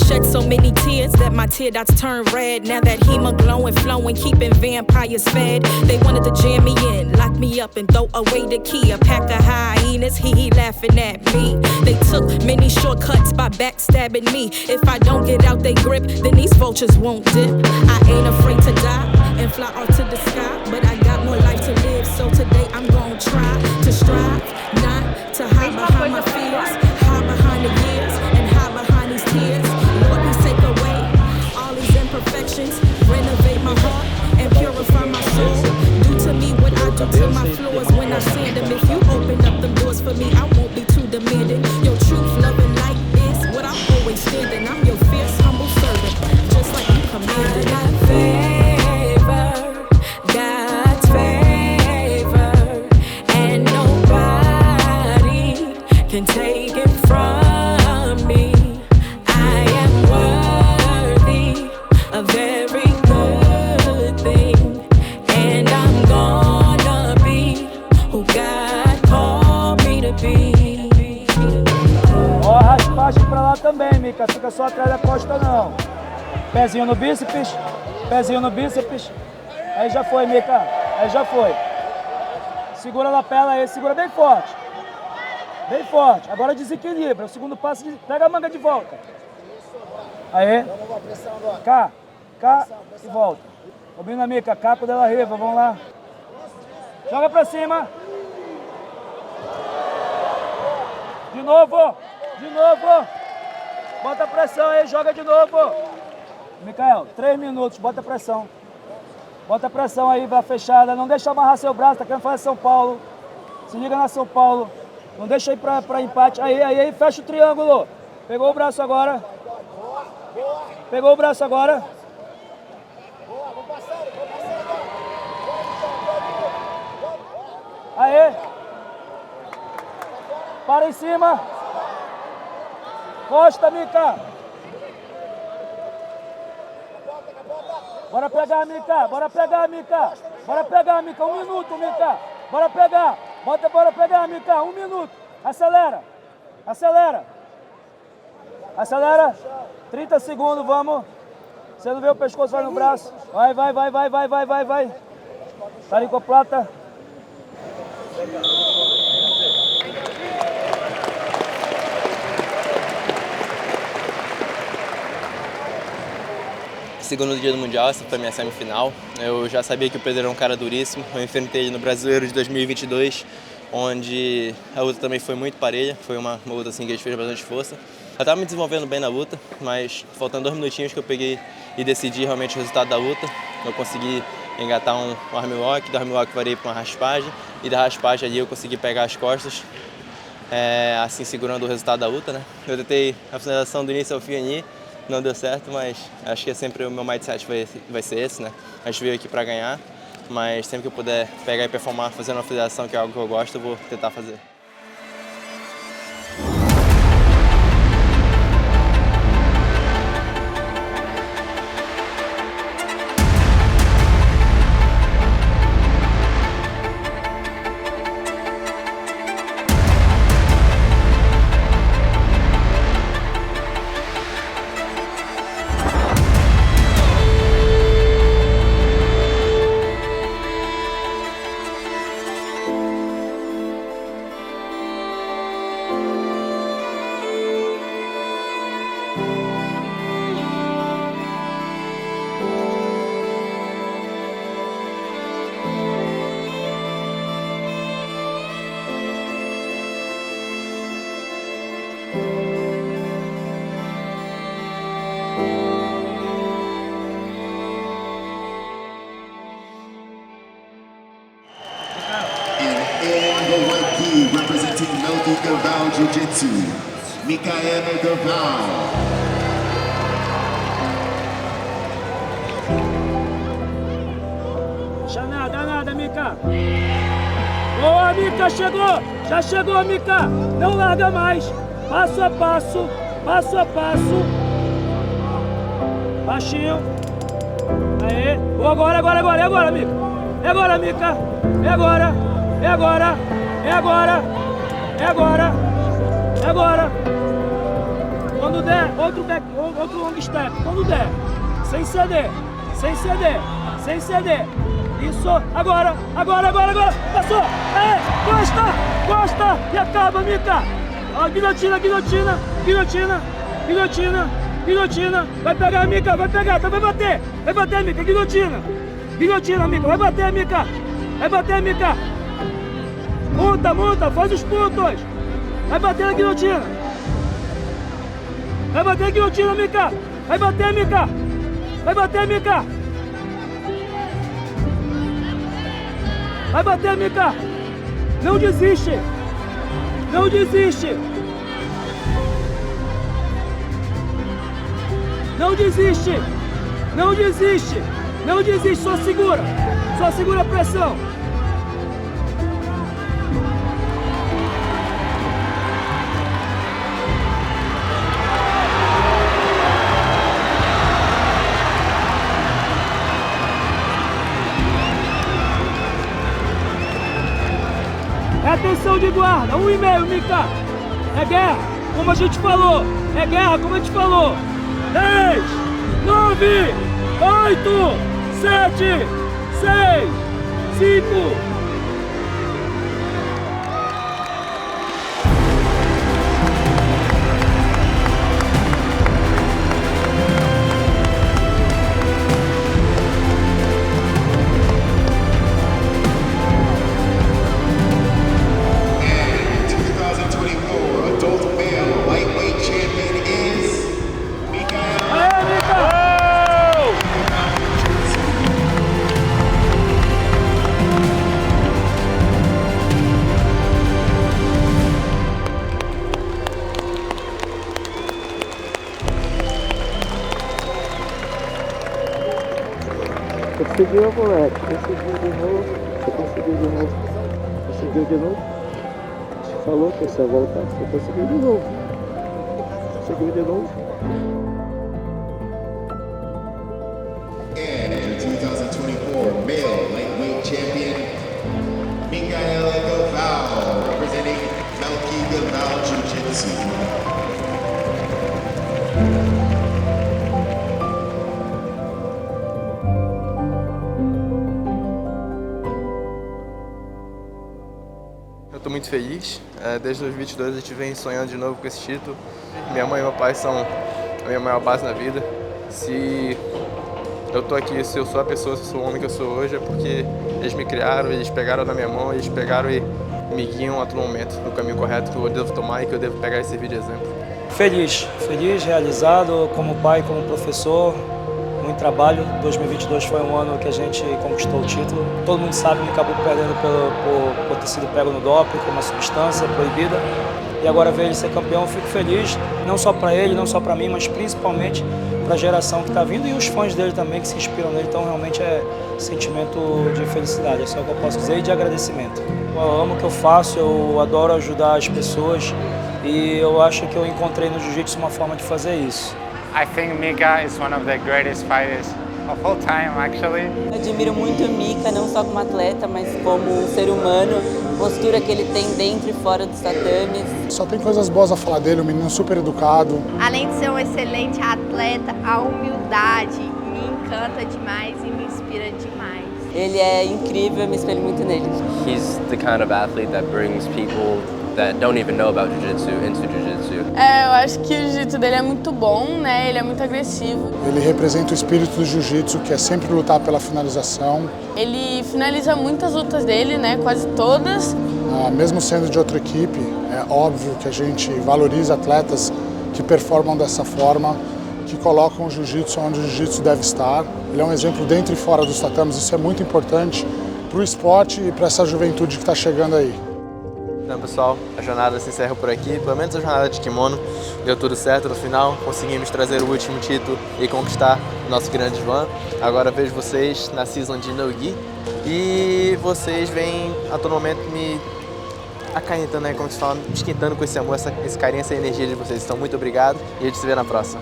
Shed so many tears that my tear dots turn red. Now that hemoglobin flowing, keeping vampires fed. They wanted to jam me in, lock me up and throw away the key. A pack of hyenas, he laughing at me. They took many shortcuts by backstabbing me. If I don't get out they grip, then these vultures won't dip. I ain't afraid to die and fly off to the sky, but I got more life to live, so today I'm gonna try to strive, not to hide behind my fears, hide behind the years, and hide behind these tears. Lord, please take away all these imperfections, renovate my heart and purify my soul. Do to me what I do to my floors when I sand them. If you open up them doors for me, I won't be too demanding. Your truth, love, and light is what I'm always standing. I'm your fierce, humble servant, just like you commanded. I got favor, God's favor, and nobody can take it from me. I am worthy of every good thing, and I'm gonna be who God called me to be. Ó, raspaste pra lá também, Mika. Fica só atrás da costa, não. Pezinho no bíceps. Pezinho no bíceps. Aí já foi, Mika. Aí já foi. Segura a lapela aí. Segura bem forte. Bem forte. Agora desequilibra. O segundo passo, pega a manga de volta. Aí. Cá. Cá e volta. Combina, Mika. Caco dela Riva. Vamos lá. Joga pra cima. De novo. De novo. Bota pressão aí. Joga de novo. Mikael, 3 minutos. Bota pressão. Bota pressão aí, vai fechada. Não deixa amarrar seu braço. Tá querendo fazer São Paulo. Se liga na São Paulo. Não deixa ir pra empate. Aí. Fecha o triângulo. Pegou o braço agora. Pegou o braço agora. Aí. Para em cima. Costa, Mika. Bora pegar, Mika. Bora pegar, Mika. Bora pegar, Mika. 1 minuto, Mika. Bora pegar. Bora pegar, Mika. 1 minuto. Acelera. Acelera. Acelera. 30 segundos, vamos. Você não vê o pescoço, vai no braço. Vai. Taricoplata. Segundo dia do Mundial, essa foi a minha semifinal. Eu já sabia que o Pedro era um cara duríssimo. Eu enfrentei ele no Brasileiro de 2022, onde a luta também foi muito parelha. Foi uma luta assim, que a gente fez bastante força. Eu estava me desenvolvendo bem na luta, mas faltando 2 minutinhos que eu peguei e decidi realmente o resultado da luta. Eu consegui engatar um armlock, do armlock varei para uma raspagem, e da raspagem ali eu consegui pegar as costas, assim segurando o resultado da luta, né? Eu tentei a finalização do início ao fim ali, não deu certo, mas acho que é sempre o meu mindset vai ser esse, né? A gente veio aqui para ganhar, mas sempre que eu puder pegar e performar fazendo uma finalização, que é algo que eu gosto, eu vou tentar fazer. Representing Melky Gaval Jiu-Jitsu, Micaela Gaval. Danada, Mica. Boa, Mica, chegou. Já chegou, Mica. Não larga mais. Passo a passo. Baixinho. Aê. Boa, agora, Mica. É agora, Mica. É agora. Quando der, outro long step. Quando der. Sem ceder. Isso. Agora. Passou. Costa. E acaba, Mica. Ó, guilhotina. Vai pegar, Mica. Vai bater, Mica. Guilhotina, Mica. Vai bater, Mica. Monta, faz os pontos. Vai bater na guilhotina. Mica. Vai bater, Mica. Não desiste. Só segura a pressão. Atenção de guarda, 1,5, Mica. É guerra, como a gente falou. 10, 9, 8, 7, 6, 5. Conseguiu, moleque. Conseguiu de novo. Falou que você ia voltar. Você conseguiu de novo. And 2024 male lightweight champion, Micaela Gaval, representing Melky Gaval Jiu-Jitsu. muito feliz. Desde 2022 a gente vem sonhando de novo com esse título. Minha mãe e meu pai são a minha maior base na vida. Se eu tô aqui, se eu sou a pessoa, se eu sou o homem que eu sou hoje, é porque eles me criaram, eles pegaram na minha mão, eles pegaram e me guiam a todo momento no caminho correto que eu devo tomar e que eu devo pegar e servir de exemplo. Feliz, realizado como pai, como professor, muito trabalho. 2022 foi um ano que a gente conquistou o título. Todo mundo sabe que acabou perdendo por ter sido pego no doping, com uma substância proibida. E agora ver ele ser campeão, eu fico feliz, não só para ele, não só para mim, mas principalmente para a geração que está vindo e os fãs dele também que se inspiram nele. Então realmente é sentimento de felicidade, é só o que eu posso dizer, e de agradecimento. Eu amo o que eu faço, eu adoro ajudar as pessoas e eu acho que eu encontrei no jiu-jitsu uma forma de fazer isso. I think Mika is one of the greatest fighters of all time, actually. Admiro muito o Mika, não só como atleta, mas como ser humano, a postura que ele tem dentro e fora dos tatames. Só tem coisas boas a falar dele, um menino super educado. Além de ser um excelente atleta, a humildade me encanta demais e me inspira demais. Ele é incrível, eu me espelho muito nele. He's the kind of athlete that brings people that don't even know about jiu-jitsu into jiu-jitsu. Eu acho que o jiu-jitsu dele é muito bom, né? Ele é muito agressivo. Ele representa o espírito do jiu-jitsu, que é sempre lutar pela finalização. Ele finaliza muitas lutas dele, né? Quase todas. Mesmo sendo de outra equipe, é óbvio que a gente valoriza atletas que performam dessa forma, que colocam o jiu-jitsu onde o jiu-jitsu deve estar. Ele é um exemplo dentro e fora dos tatames, isso é muito importante para o esporte e para essa juventude que está chegando aí. Então, pessoal, a jornada se encerra por aqui, pelo menos a jornada de kimono. Deu tudo certo no final, conseguimos trazer o último título e conquistar o nosso grande slam. Agora vejo vocês na season de No-Gi e vocês vêm a todo momento me acarretando, né, como se fala, me esquentando com esse amor, esse carinho, essa energia de vocês. Então, muito obrigado e a gente se vê na próxima.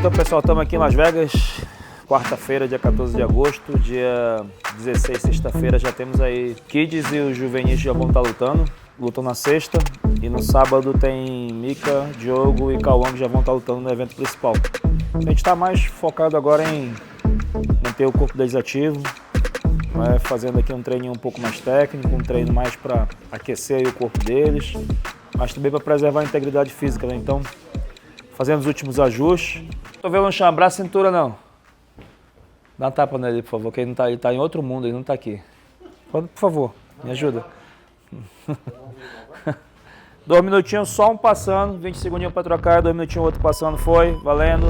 Então, pessoal, estamos aqui em Las Vegas, quarta-feira, dia 14 de agosto, dia 16, sexta-feira, já temos aí Kids e os juvenis já vão estar lutando. Lutam na sexta e no sábado tem Mika, Diogo e Cauã que já vão estar lutando no evento principal. A gente está mais focado agora em manter o corpo deles ativo, fazendo aqui um treininho um pouco mais técnico, um treino mais para aquecer aí o corpo deles, mas também para preservar a integridade física, né? Então, fazendo os últimos ajustes. Tô vendo um chão, abraço a cintura não. Dá um tapa nele, por favor, que ele tá em outro mundo, ele não tá aqui. Por favor, me ajuda. 2 minutinhos, só um passando, 20 segundinhos para trocar, 2 minutinhos, outro passando, foi, valendo.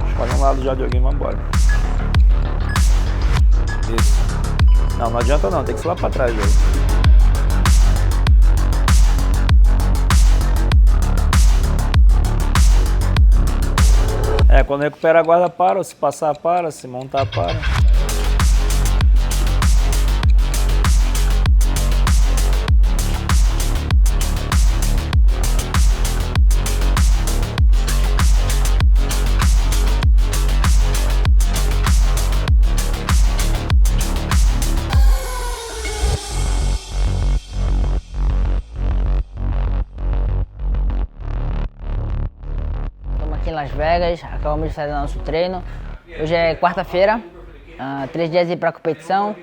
Escolhe um lado já de alguém, vamos embora. Isso. Não adianta não, tem que ser lá para trás, velho. Quando recupera a guarda, para, se passar, para, se montar, para. Aqui em Las Vegas, acabamos de fazer nosso treino. Hoje é quarta-feira, 3 dias aí para a competição,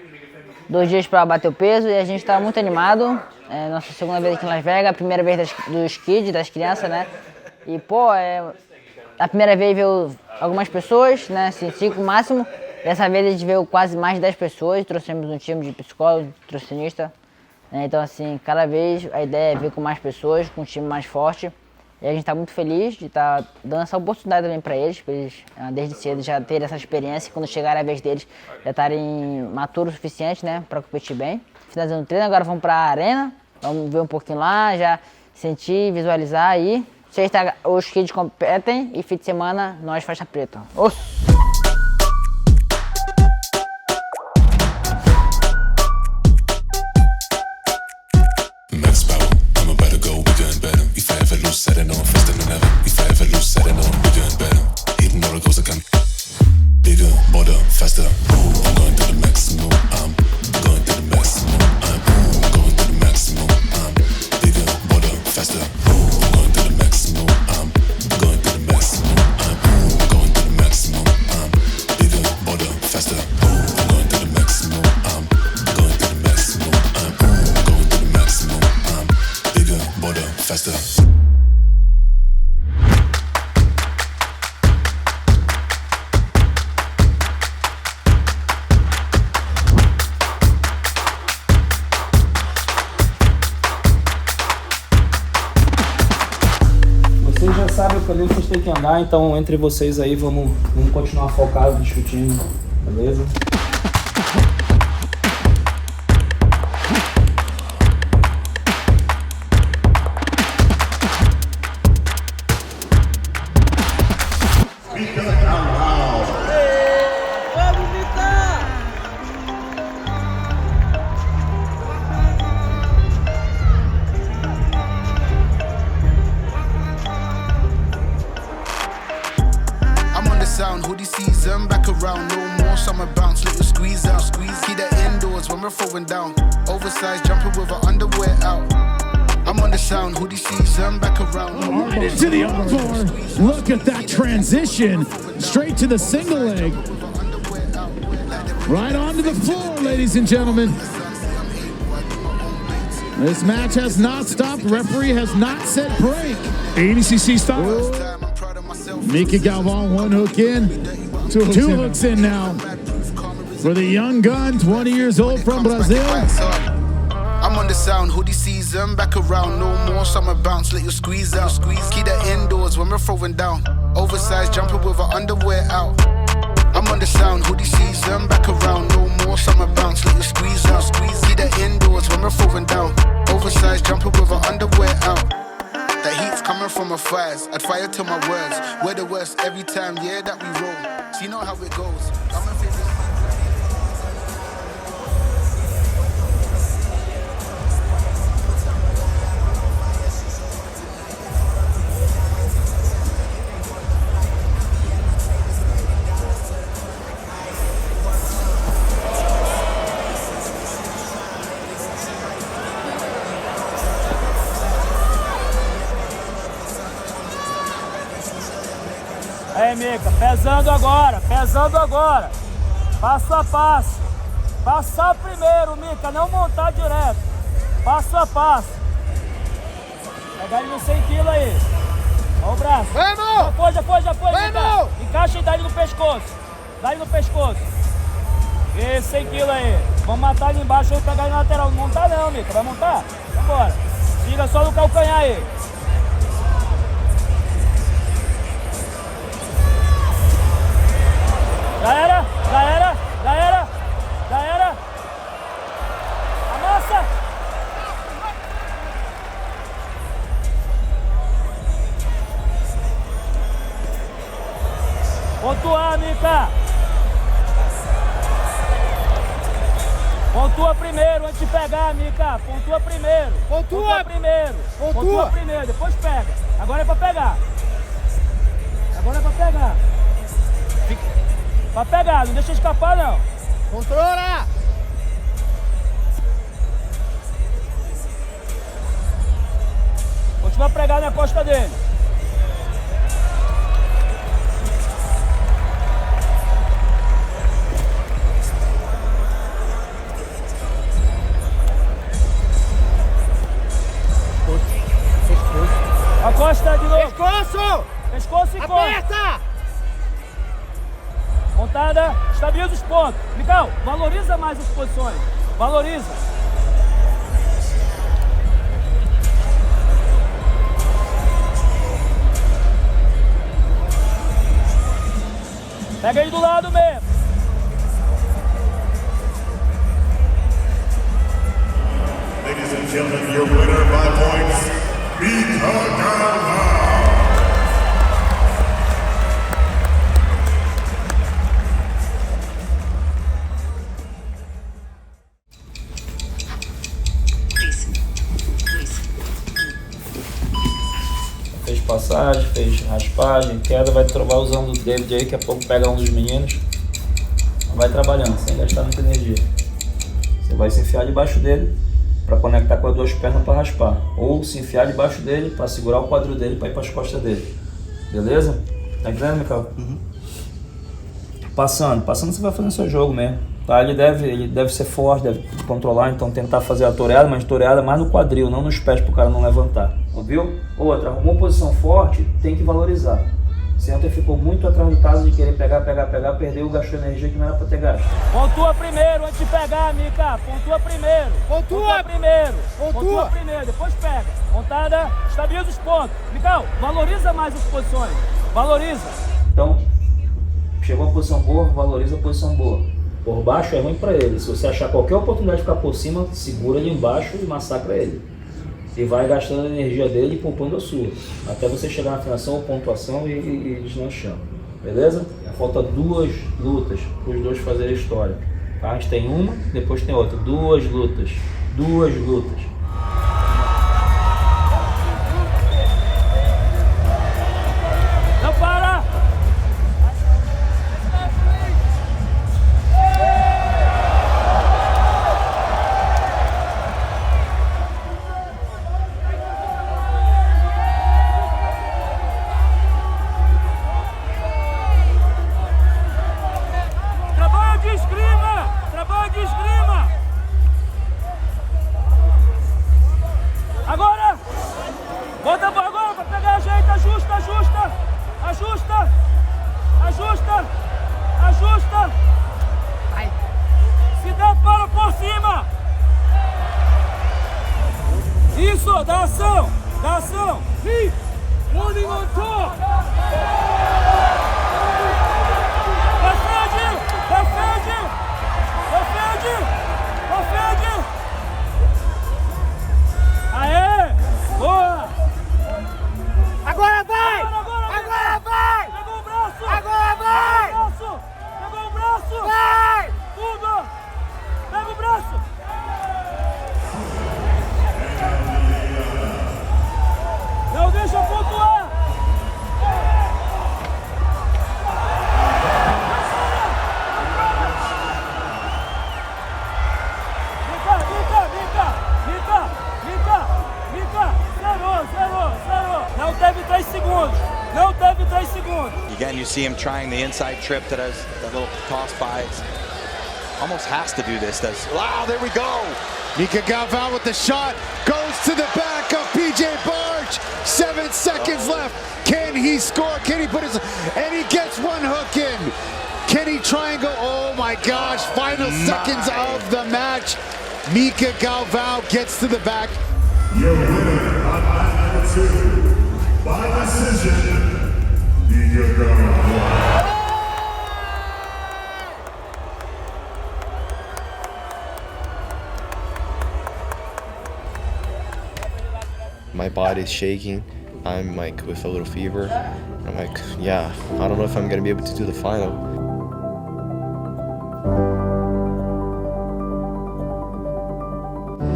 2 dias para bater o peso e a gente está muito animado. É nossa segunda vez aqui em Las Vegas, a primeira vez dos kids, das crianças, né? E a primeira vez veio algumas pessoas, né? Assim, 5 no máximo. Dessa vez a gente veio quase mais de 10 pessoas, trouxemos um time de psicólogo, nutricionista. Né? Então assim, cada vez a ideia é vir com mais pessoas, com um time mais forte. E a gente está muito feliz de estar dando essa oportunidade também para eles desde cedo já terem essa experiência e quando chegar a vez deles já estarem maturos o suficiente, né, para competir bem. Finalizando o treino, agora vamos para a arena, vamos ver um pouquinho lá, já sentir, visualizar aí Sexta os kids competem e fim de semana nós faixa preta. Osso! Max power, I'm about to go bigger and better. If I ever lose, set it on faster than ever. If I ever lose, set it on bigger and better. Hitting roller coaster can bigger, bolder, faster. Ooh, I'm going to the maximum. I'm going to the maximum. I'm going to the maximum. I'm bigger, bolder, faster. Ooh, I'm going to the maximum. I'm going to the maximum. I'm going to the maximum. I'm bigger, bolder, faster. Ooh, I'm going to the maximum. I'm going to the maximum. I'm going to the maximum. I'm bigger, bolder, faster. Vocês já sabem o caminho que vocês têm que andar, então entre vocês aí vamos continuar focados, discutindo, beleza? I'm on the sound, hoodie season, back around, no more summer bounce, little squeeze out, squeeze, keep that indoors when we're throwing down, oversized jumping with our underwear out. I'm on the sound, hoodie season, back around. To the encore, look at that transition, straight to the single leg. Right onto the floor, ladies and gentlemen. This match has not stopped, referee has not said break. ADCC style. Mika Galvan, one hook in, two hooks in now. For the young gun, 20 years old from Brazil. I'm on the sound, hoodie season, back around, no more summer bounce, let you squeeze out, squeeze, keep that indoors when we're throwing down, oversized jumping with our underwear out. I'm on the sound, hoodie season, back around, no more summer bounce, let you squeeze out, squeeze, keep that indoors when we're throwing down, oversized jumping with our underwear out. That heat's coming from our fires, I'd fire to my words, we're the worst every time, yeah, that we roll, so you know how it goes. Aí, Mika, pesando agora, passo a passo. Passar primeiro, Mika, não montar direto. Passo a passo. Pegar ele no 100 kg aí. Olha o braço. Vamos! Já foi, Mika. Encaixa e dá ele no pescoço. Esse 100 kg aí. Vamos matar ele embaixo e pegar ele na lateral. Não montar não, Mika. Vai montar? Vambora. Tira só no calcanhar aí. Já era. Amassa. Pontuar, Mika. Pontua primeiro antes de pegar, Mika. Pontua primeiro. Pontua primeiro, depois pega. Agora é pra pegar. Pra pegar, não deixa escapar não. Controla! Continua a pregar na costa dele. A costa de novo. Pescoço e costa. Aperta! Montada, estabiliza os pontos. Mikael, valoriza mais as posições. Valoriza. Pega ele do lado mesmo. Ladies and gentlemen, your winner by points, Mika Galvan. passagem, fez raspagem, queda, vai usando o David aí, daqui a pouco pega um dos meninos. Vai trabalhando, sem gastar muita energia. Você vai se enfiar debaixo dele para conectar com as duas pernas para raspar. Ou se enfiar debaixo dele para segurar o quadril dele para ir para as costas dele. Beleza? Tá entendendo, Michael? Passando você vai fazendo seu jogo mesmo. Tá? Ele deve ser forte, deve controlar, então tentar fazer a toreada, mas toreada mais no quadril, não nos pés para o cara não levantar. Ouviu? Outra, arrumou posição forte, tem que valorizar. Se ontem ficou muito atrás do caso de querer pegar, perdeu, gastou energia que não era pra ter gasto. Pontua primeiro antes de pegar, Mika. Pontua primeiro. Pontua primeiro, depois pega. Montada, estabiliza os pontos. Mika, valoriza mais as posições. Valoriza. Então, chegou a posição boa, valoriza a posição boa. Por baixo é ruim pra ele. Se você achar qualquer oportunidade de ficar por cima, segura ele embaixo e massacra ele. E vai gastando a energia dele e poupando a sua. Até você chegar na afinação ou pontuação e deslanchando. Beleza? Falta 2 lutas para os dois fazerem a história. Tá? A gente tem uma, depois tem outra. 2 lutas. Não para! Trabalho de esgrima! Agora! Bota agora para pegar a gente, ajusta! Vai. Se der, para por cima! Isso, dá ação! Ih! Morning on top! Defende! Aê! Boa! Agora vai! Pegou o braço! Pegou o braço! Vai! Tudo! Pega o braço! Não deixa pontuar! Zerou! Não teve 3 segundos! Again, you see him trying the inside trip to that little toss by. Almost has to do this. Wow, there we go! Mika Galvão with the shot, goes to the back of PJ Barge. 7 seconds left. Can he score? Can he put his... And he gets one hook in. Can he triangle? Oh my gosh, final seconds of the match. Mika Galvão gets to the back. Your winner on night number 2, by decision, Mika Galvão. My body's shaking. I'm like with a little fever. I'm like, yeah, I don't know if I'm gonna be able to do the final.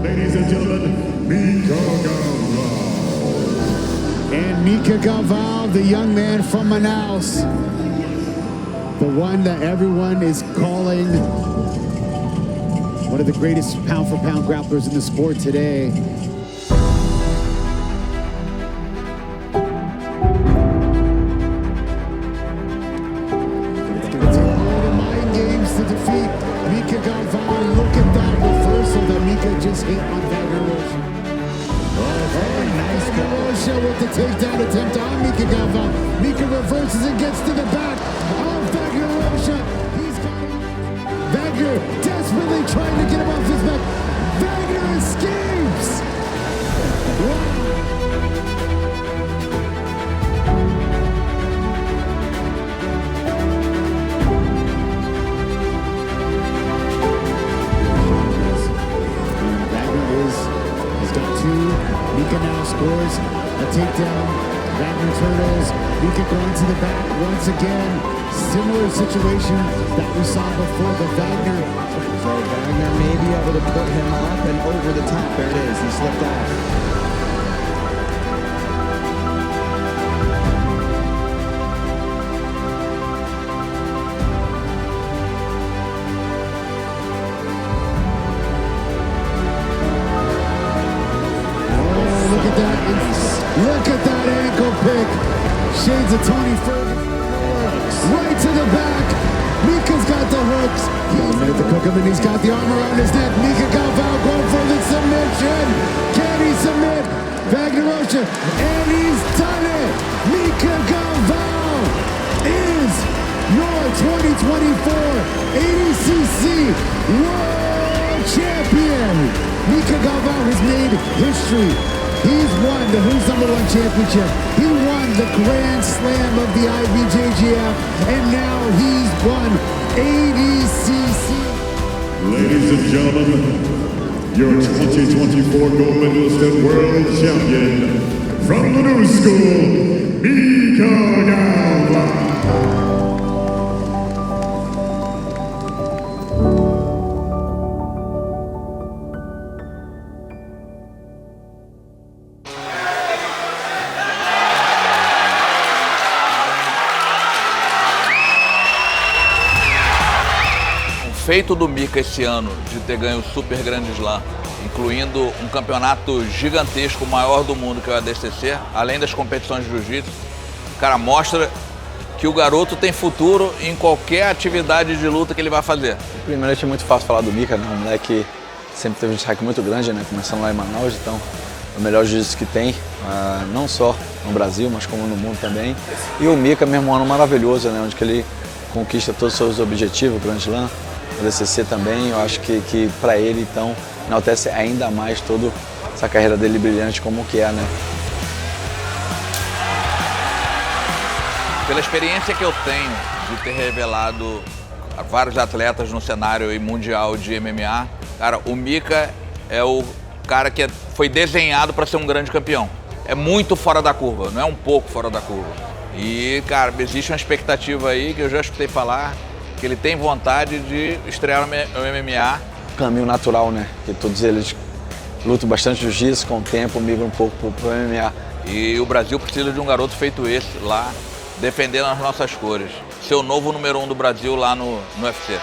Ladies and gentlemen, Mika Galvão. And Mika Galvão, the young man from Manaus, the one that everyone is calling one of the greatest pound-for-pound grapplers in the sport today. With the takedown attempt on Mika Galvão. Mika reverses and gets to the back of Wagner Rocha. He's got him. Wagner desperately trying to get him off his back. Wagner escapes. He's got 2. Mika now scores a takedown. Wagner turtles. Mika going to the back once again. Similar situation that we saw before, but Wagner. So Wagner may be able to put him up and over the top. There it is. He slipped off. at that. Look at that ankle pick. Shades of Tony Ferguson. Right to the back. Mika's got the hooks. He's a minute to cook him, and he's got the arm around his neck. Mika Galvão going for the submission. Can he submit? Wagner Rocha, and he's done it. Mika Galvão is your 2024 ADCC World Champion. Mika Galvão has made history. He's won the Who's Number One Championship. He won the Grand Slam of the IBJJF, and now he's won ADCC. Ladies and gentlemen, your 2024 gold medalist and world champion from the new school, Mika Galvão. O feito do Mika esse ano de ter ganho o Super Grande Slam, incluindo um campeonato gigantesco, o maior do mundo, que é o ADCC, além das competições de jiu-jitsu, cara, mostra que o garoto tem futuro em qualquer atividade de luta que ele vai fazer. Primeiramente é muito fácil falar do Mika, né? Um moleque sempre teve um destaque muito grande, né? Começando lá em Manaus, então é o melhor jiu-jitsu que tem, não só no Brasil, mas como no mundo também. E o Mika mesmo um ano maravilhoso, né? Onde que ele conquista todos os seus objetivos, o Grand Slam, o ADCC também. Eu acho que para ele, então, enaltece ainda mais toda essa carreira dele brilhante como que é, né? Pela experiência que eu tenho de ter revelado vários atletas no cenário mundial de MMA, cara, o Mika é o cara que foi desenhado para ser um grande campeão. É muito fora da curva, não é um pouco fora da curva. E, cara, existe uma expectativa aí que eu já escutei falar que ele tem vontade de estrear o MMA. Caminho natural, né? Que todos eles lutam bastante jiu-jitsu, com o tempo migram um pouco pro MMA. E o Brasil precisa de um garoto feito esse lá, defendendo as nossas cores. Ser o novo número 1 do Brasil lá no UFC.